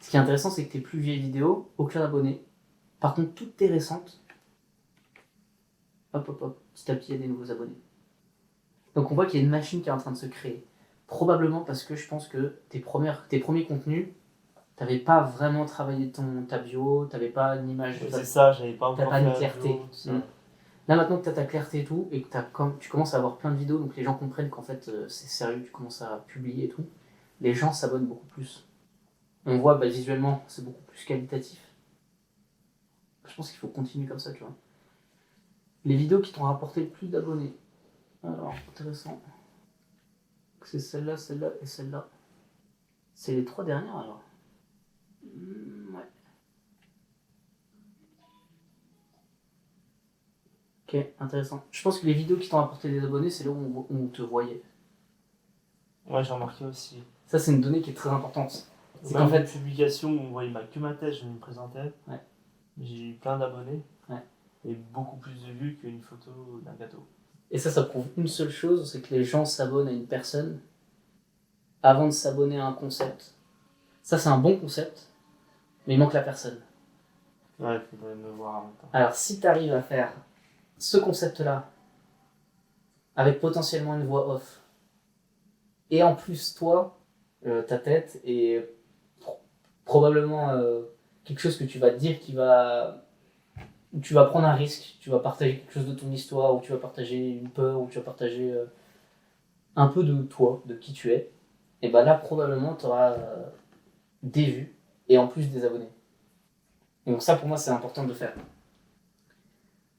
Ce qui est intéressant, c'est que tes plus vieilles vidéos, aucun abonné. Par contre, toutes tes récentes, hop, hop, hop, petit à petit, il y a des nouveaux abonnés. Donc on voit qu'il y a une machine qui est en train de se créer. Probablement parce que je pense que tes premiers contenus, t'avais pas vraiment travaillé ta bio, t'avais pas une image. Oui, c'est ça, j'avais pas encore pas fait une la clarté. vidéo, tout ça. Là maintenant que tu as ta clarté et tout, et que tu commences à avoir plein de vidéos, donc les gens comprennent qu'en fait c'est sérieux, tu commences à publier et tout, les gens s'abonnent beaucoup plus. On voit visuellement, c'est beaucoup plus qualitatif. Je pense qu'il faut continuer comme ça, tu vois. Les vidéos qui t'ont rapporté le plus d'abonnés. Alors, intéressant. C'est celle-là, celle-là et celle-là. C'est les 3 dernières alors. Ouais. Ok, intéressant. Je pense que les vidéos qui t'ont apporté des abonnés, c'est là où on te voyait. Ouais, j'ai remarqué aussi. Ça, c'est une donnée qui est très importante. C'est Même qu'en fait, une publication où on voyait que ma tête, je me présentais. Ouais. J'ai eu plein d'abonnés. Ouais. Et beaucoup plus de vues qu'une photo d'un gâteau. et ça prouve une seule chose, c'est que les gens s'abonnent à une personne avant de s'abonner à un concept. Ça, c'est un bon concept, mais il manque la personne. Ouais, il faudrait me voir en même temps. Alors, si tu arrives à faire ce concept-là, avec potentiellement une voix off, et en plus, toi, ta tête, et probablement quelque chose que tu vas te dire où tu vas prendre un risque, tu vas partager quelque chose de ton histoire, ou tu vas partager une peur, ou tu vas partager un peu de toi, de qui tu es, et ben là, probablement, tu auras des vues, et en plus des abonnés. Et donc ça, pour moi, c'est important de le faire.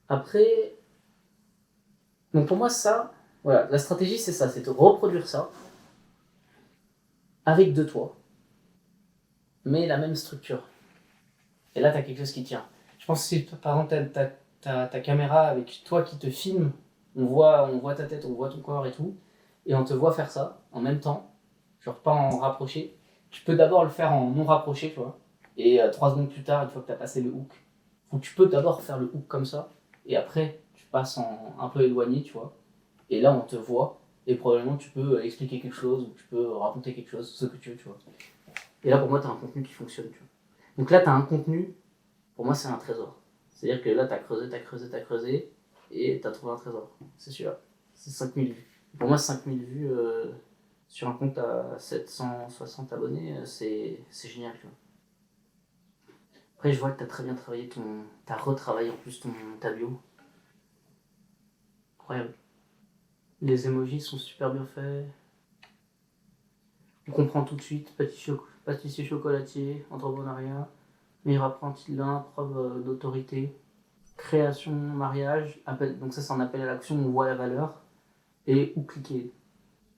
Après, donc pour moi, ça, voilà, la stratégie, c'est ça, c'est de reproduire ça avec de toi, mais la même structure. Et là, tu as quelque chose qui tient. Je pense que si, par exemple, ta caméra avec toi qui te filme, on voit ta tête, on voit ton corps et tout, et on te voit faire ça en même temps, genre pas en rapproché. Tu peux d'abord le faire en non rapproché, tu vois, et 3 secondes plus tard, une fois que tu as passé le hook, donc tu peux d'abord faire le hook comme ça, et après, tu passes en un peu éloigné, tu vois, et là, on te voit, et probablement tu peux expliquer quelque chose, ou tu peux raconter quelque chose, ce que tu veux, tu vois. Et là, pour moi, tu as un contenu qui fonctionne, tu vois. Donc là, tu as un contenu, pour moi, c'est un trésor. C'est-à-dire que là, tu as creusé, et tu as trouvé un trésor. C'est sûr. C'est 5000 vues. Pour moi, 5000 vues sur un compte à 760 abonnés, c'est génial, tu vois. Après, je vois que tu as très bien travaillé t'as retravaillé en plus ta bio. Incroyable. Les emojis sont super bien faits. On comprend tout de suite, pâtissier chocolatier, entrepreneuriat, meilleur apprenti de l'un, preuve d'autorité, création, mariage, donc ça c'est un appel à l'action, on voit la valeur, et où cliquer,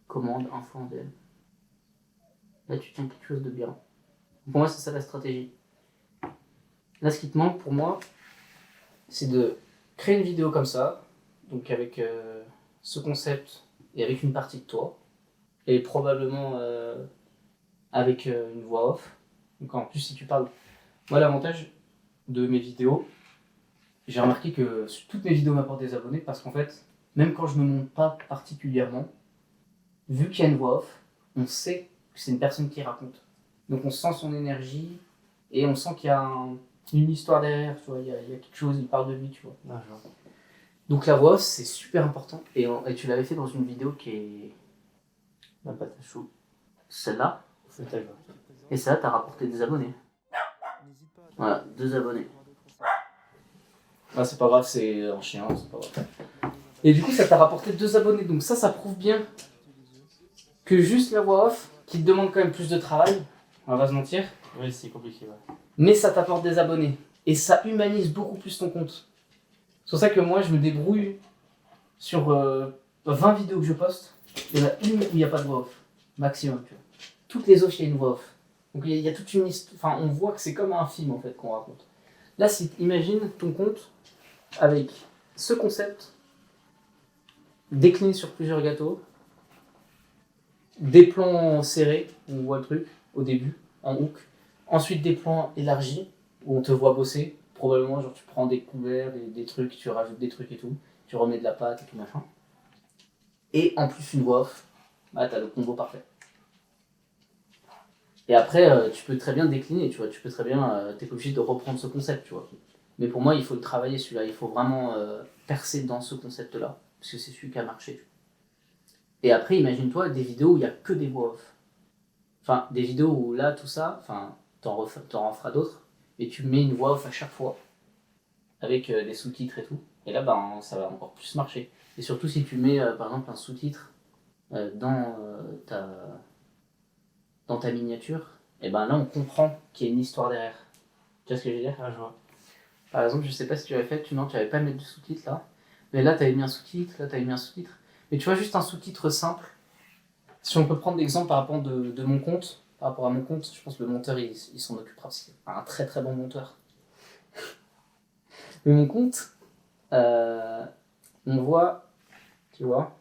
commande, info en DM. Là tu tiens quelque chose de bien. Pour moi c'est ça la stratégie. Là ce qui te manque pour moi, c'est de créer une vidéo comme ça, donc avec ce concept et avec une partie de toi, et probablement avec une voix off. Donc en plus si tu parles... Moi l'avantage de mes vidéos, j'ai remarqué que toutes mes vidéos m'apportent des abonnés parce qu'en fait, même quand je ne me montre pas particulièrement, vu qu'il y a une voix off, on sait que c'est une personne qui raconte. Donc on sent son énergie et on sent qu'il y a une histoire derrière, tu vois, il y a quelque chose, il parle de lui, tu vois. D'accord. Donc la voix off, c'est super important. Et tu l'avais fait dans une vidéo qui est La pâte à choux. celle-là. C'est d'accord. Et ça, t'as rapporté des abonnés. Voilà, 2 abonnés. Ah, c'est pas grave, c'est un chien, c'est pas grave. Et du coup, ça t'a rapporté 2 abonnés. Donc ça prouve bien que juste la voix off, qui te demande quand même plus de travail, on va pas se mentir, Oui, c'est compliqué, ouais. mais ça t'apporte des abonnés. Et ça humanise beaucoup plus ton compte. C'est pour ça que moi, je me débrouille sur 20 vidéos que je poste. Il y en a une où il n'y a pas de voix off. Maximum, tu vois. Toutes les autres, il y a une voix off. Donc il y a toute une histoire. Enfin, on voit que c'est comme un film en fait qu'on raconte. Là, si imagine ton compte avec ce concept décliné sur plusieurs gâteaux, des plans serrés, on voit le truc au début, en hook. Ensuite, des plans élargis où on te voit bosser. Probablement, genre tu prends des couverts, des trucs, tu rajoutes des trucs et tout. Tu remets de la pâte et tout machin. Et en plus, une voix off. Bah, t'as le combo parfait. Et après, tu peux très bien décliner, tu vois. Tu peux très bien, t'es pas obligé de reprendre ce concept, tu vois. Mais pour moi, il faut le travailler celui-là. Il faut vraiment percer dans ce concept-là. Parce que c'est celui qui a marché, tu vois. Et après, imagine-toi des vidéos où il n'y a que des voix off. Enfin, des vidéos où là, tout ça, enfin, t'en referas d'autres, et tu mets une voix off à chaque fois, avec des sous-titres et tout. Et là, ben, ça va encore plus marcher. Et surtout si tu mets, par exemple, un sous-titre dans ta miniature, et ben là, on comprend qu'il y a une histoire derrière. Tu vois ce que je veux dire? Ah, je vois. Par exemple, je sais pas si tu avais fait, tu n'avais pas à mettre de sous-titre là. Mais là, tu avais mis un sous-titre, là, tu avais mis un sous-titre. Mais tu vois, juste un sous-titre simple. Si on peut prendre l'exemple par rapport de mon compte, par rapport à mon compte, je pense que le monteur, il s'en occupera parce qu'il est un très très bon monteur. Mais mon compte, on voit, tu vois,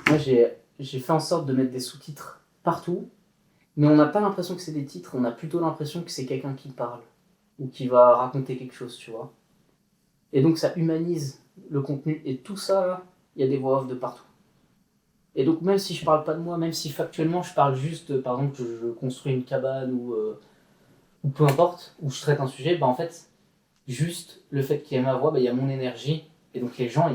moi j'ai fait en sorte de mettre des sous-titres partout, mais on n'a pas l'impression que c'est des titres, on a plutôt l'impression que c'est quelqu'un qui parle, ou qui va raconter quelque chose, tu vois. Et donc ça humanise le contenu, et tout ça, là, il y a des voix off de partout. Et donc même si je parle pas de moi, même si factuellement je parle juste, par exemple, que je construis une cabane ou peu importe, ou je traite un sujet, bah en fait, juste le fait qu'il y ait ma voix, bah, il y a mon énergie, et donc les gens,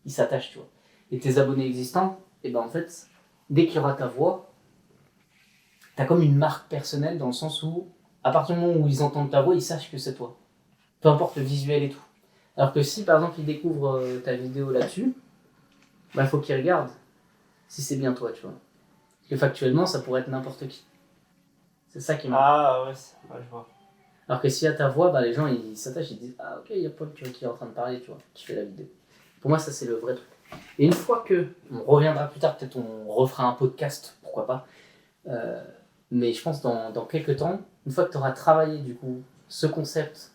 ils s'attachent, tu vois. Et tes abonnés existants, et ben en fait, dès qu'il y aura ta voix, t'as comme une marque personnelle dans le sens où, à partir du moment où ils entendent ta voix, ils sachent que c'est toi. Peu importe le visuel et tout. Alors que si par exemple ils découvrent ta vidéo là-dessus, bah il faut qu'ils regardent si c'est bien toi, tu vois. Parce que factuellement, ça pourrait être n'importe qui. C'est ça qui marche. Ah, ouais, je vois. Alors que s'il y a ta voix, bah, les gens ils s'attachent, ils disent ah ok, il y a Paul qui est en train de parler, tu vois, qui fait la vidéo. Pour moi, ça c'est le vrai truc. Et une fois que, on reviendra plus tard, peut-être on refera un podcast, pourquoi pas. Euh, mais je pense dans quelques temps, une fois que tu auras travaillé du coup ce concept,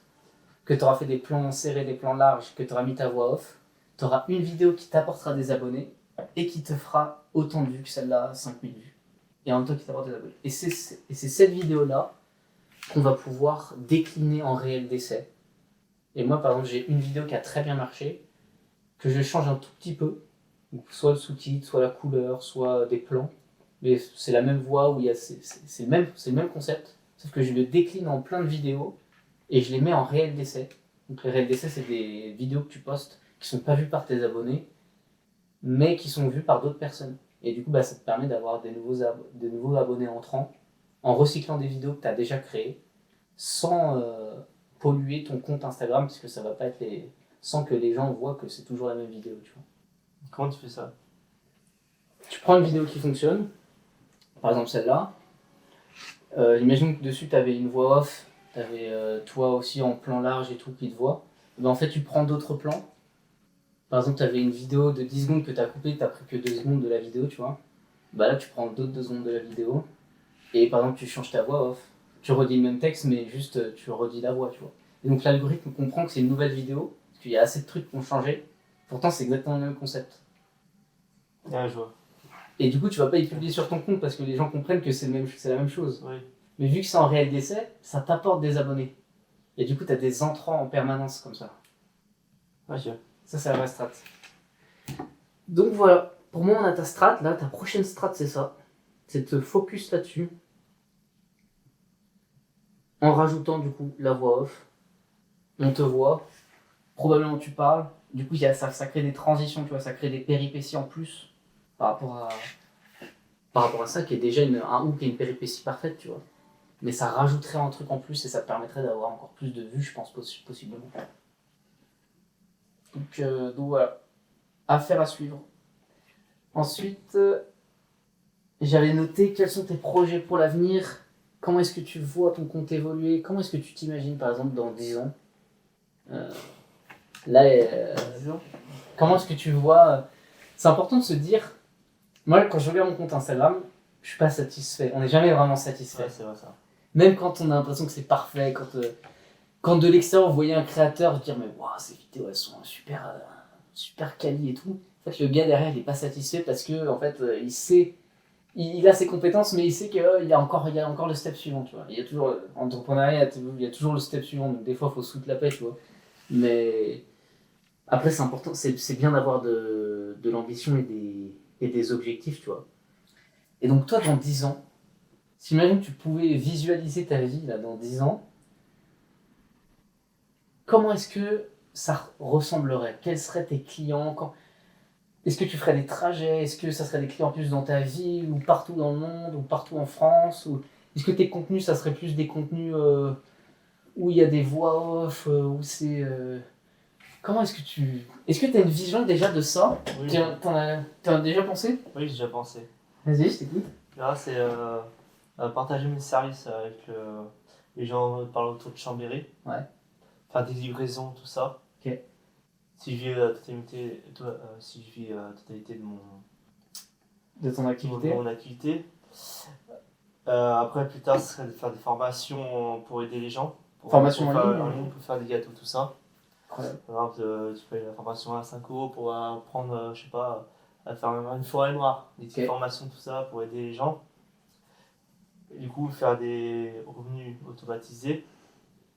que tu auras fait des plans serrés, des plans larges, que tu auras mis ta voix off, tu auras une vidéo qui t'apportera des abonnés et qui te fera autant de vues que celle-là, 5000 vues. Et en même temps qui t'apporte des abonnés. Et c'est cette vidéo-là qu'on va pouvoir décliner en réel d'essai. Et moi, par exemple, j'ai une vidéo qui a très bien marché, que je change un tout petit peu, donc soit le sous-titre, soit la couleur, soit des plans, mais c'est la même voix où il y a c'est le même concept, sauf que je le décline en plein de vidéos et je les mets en réel d'essai. Donc les réels d'essai, c'est des vidéos que tu postes qui sont pas vues par tes abonnés, mais qui sont vues par d'autres personnes. Et du coup, bah, ça te permet d'avoir des nouveaux abonnés entrants en recyclant des vidéos que tu as déjà créées sans polluer ton compte Instagram, parce que ça va pas être sans que les gens voient que c'est toujours la même vidéo, tu vois. Comment tu fais ça? Tu prends une vidéo qui fonctionne, par exemple celle-là, imagine que dessus tu avais une voix off, tu avais toi aussi en plan large et tout qui te voit. Ben, en fait, tu prends d'autres plans. Par exemple, tu avais une vidéo de 10 secondes que tu as coupée, tu n'as pris que 2 secondes de la vidéo, tu vois. Bah là, tu prends d'autres 2 secondes de la vidéo et par exemple, tu changes ta voix off. Tu redis le même texte, mais juste tu redis la voix, tu vois. Et donc l'algorithme comprend que c'est une nouvelle vidéo, parce qu'il y a assez de trucs qui ont changé. Pourtant, c'est exactement le même concept. Ah, je vois. Et du coup, tu vas pas y publier sur ton compte parce que les gens comprennent que c'est la même chose. Oui. Mais vu que c'est en réel d'essai, ça t'apporte des abonnés. Et du coup, tu as des entrants en permanence comme ça. Ok. Ça, c'est la vraie strat. Donc voilà, pour moi, on a ta strat. Là, ta prochaine strat, c'est ça. C'est de te focus là-dessus. En rajoutant du coup la voix off. On te voit. Probablement tu parles. Du coup, ça crée des transitions, tu vois, ça crée des péripéties en plus par rapport à ça, qui est déjà un hook et une péripétie parfaite, tu vois. Mais ça rajouterait un truc en plus et ça te permettrait d'avoir encore plus de vues, je pense, possiblement. Donc voilà, affaire à suivre. Ensuite, j'avais noté quels sont tes projets pour l'avenir. comment est-ce que tu vois ton compte évoluer? Comment est-ce que tu t'imagines, par exemple, dans 10 ans? Euh, là, comment est-ce que tu vois... C'est important de se dire... Moi, quand je regarde mon compte Instagram, je suis pas satisfait. On n'est jamais vraiment satisfait. Ouais, c'est vrai ça. Même quand on a l'impression que c'est parfait, quand de l'extérieur, vous voyez un créateur dire mais waouh, ces vidéos elles sont super quali et tout. En fait, le gars derrière il est pas satisfait parce que en fait, il sait, il a ses compétences, mais il sait qu'il y a encore le step suivant, tu vois. Il y a toujours, en entrepreneuriat, il y a toujours le step suivant, donc des fois il faut se foutre la paix, tu vois. Mais après, c'est important, c'est bien d'avoir de l'ambition et des objectifs, tu vois. Et donc, toi, dans 10 ans, s'imagine que tu pouvais visualiser ta vie là, dans 10 ans, comment est-ce que ça ressemblerait? Quels seraient tes clients? Est-ce que tu ferais des trajets? Est-ce que ça serait des clients plus dans ta ville ou partout dans le monde ou partout en France? Ou... Est-ce que tes contenus, ça serait plus des contenus où il y a des voix off, où c'est... Comment est-ce que tu... Est-ce que tu as une vision déjà de ça? Oui, T'en as déjà pensé? oui, j'ai déjà pensé. Vas-y, je t'écoute. Là, c'est partager mes services avec les gens par autour de Chambéry. Ouais. Faire des livraisons, tout ça. Ok. Si je vis la totalité, si je vis la totalité De ton activité? de mon activité. Après, plus tard, ce serait de faire des formations pour aider les gens. Formation pour en faire, ligne? pour faire des gâteaux, tout ça. Incroyable. Par exemple, tu payes la formation à 5 euros pour apprendre, je sais pas, à faire une forêt noire. Des petites Ok. formations, tout ça, pour aider les gens. Et du coup, faire des revenus automatisés.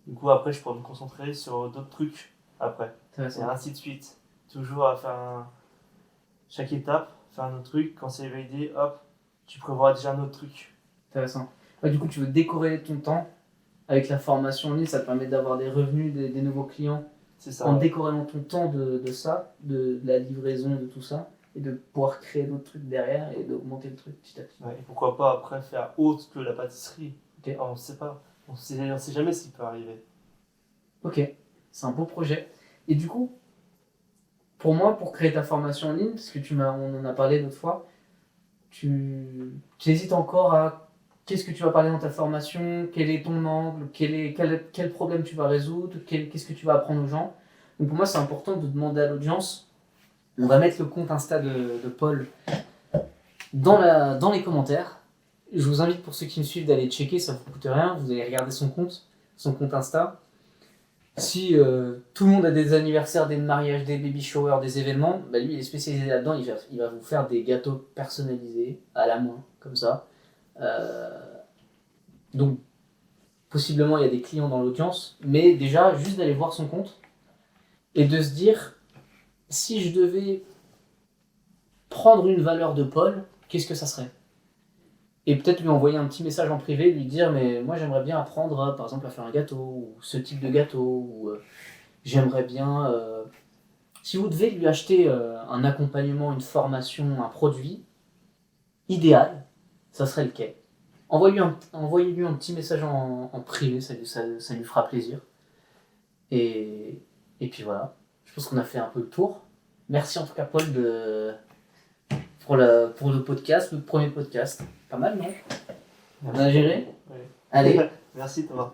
Du coup, après, je pourrais me concentrer sur d'autres trucs après. Et Intéressant. ainsi de suite. Toujours à faire chaque étape, faire un autre truc. Quand c'est validé, hop, tu prévois déjà un autre truc. Intéressant. Ouais, du coup, tu veux décorer ton temps avec la formation en ligne, ça te permet d'avoir des revenus, des nouveaux clients C'est ça. en Ouais. décorrélant ton temps de ça, de la livraison, de tout ça, et de pouvoir créer d'autres trucs derrière et d'augmenter le truc petit à petit. Ouais, et pourquoi pas après faire autre que la pâtisserie. Ok. On ne sait pas. On sait jamais ce qui peut arriver. Ok, c'est un beau projet. Et du coup, pour moi, pour créer ta formation en ligne, parce que on en a parlé l'autre fois, tu hésites encore à qu'est-ce que tu vas parler dans ta formation, quel est ton angle, quel problème tu vas résoudre, qu'est-ce que tu vas apprendre aux gens. Donc pour moi, c'est important de demander à l'audience. On va mettre le compte Insta de Paul dans les commentaires. Je vous invite pour ceux qui me suivent d'aller checker, ça ne vous coûte rien. Vous allez regarder son compte Insta. Si tout le monde a des anniversaires, des mariages, des baby showers, des événements, bah lui il est spécialisé là-dedans, il va vous faire des gâteaux personnalisés à la main, comme ça. Donc possiblement il y a des clients dans l'audience, mais déjà juste d'aller voir son compte et de se dire si je devais prendre une valeur de Paul, qu'est-ce que ça serait? Et peut-être lui envoyer un petit message en privé, lui dire mais moi j'aimerais bien apprendre par exemple à faire un gâteau, ou ce type de gâteau, ou j'aimerais bien... si vous devez lui acheter un accompagnement, une formation, un produit, idéal, ça serait lequel? Envoyez-lui un petit message en privé, ça lui fera plaisir. Et puis voilà, je pense qu'on a fait un peu le tour. Merci en tout cas Paul pour le podcast, le premier podcast. Pas mal, non? On a géré? Ouais. Allez. Merci Thomas.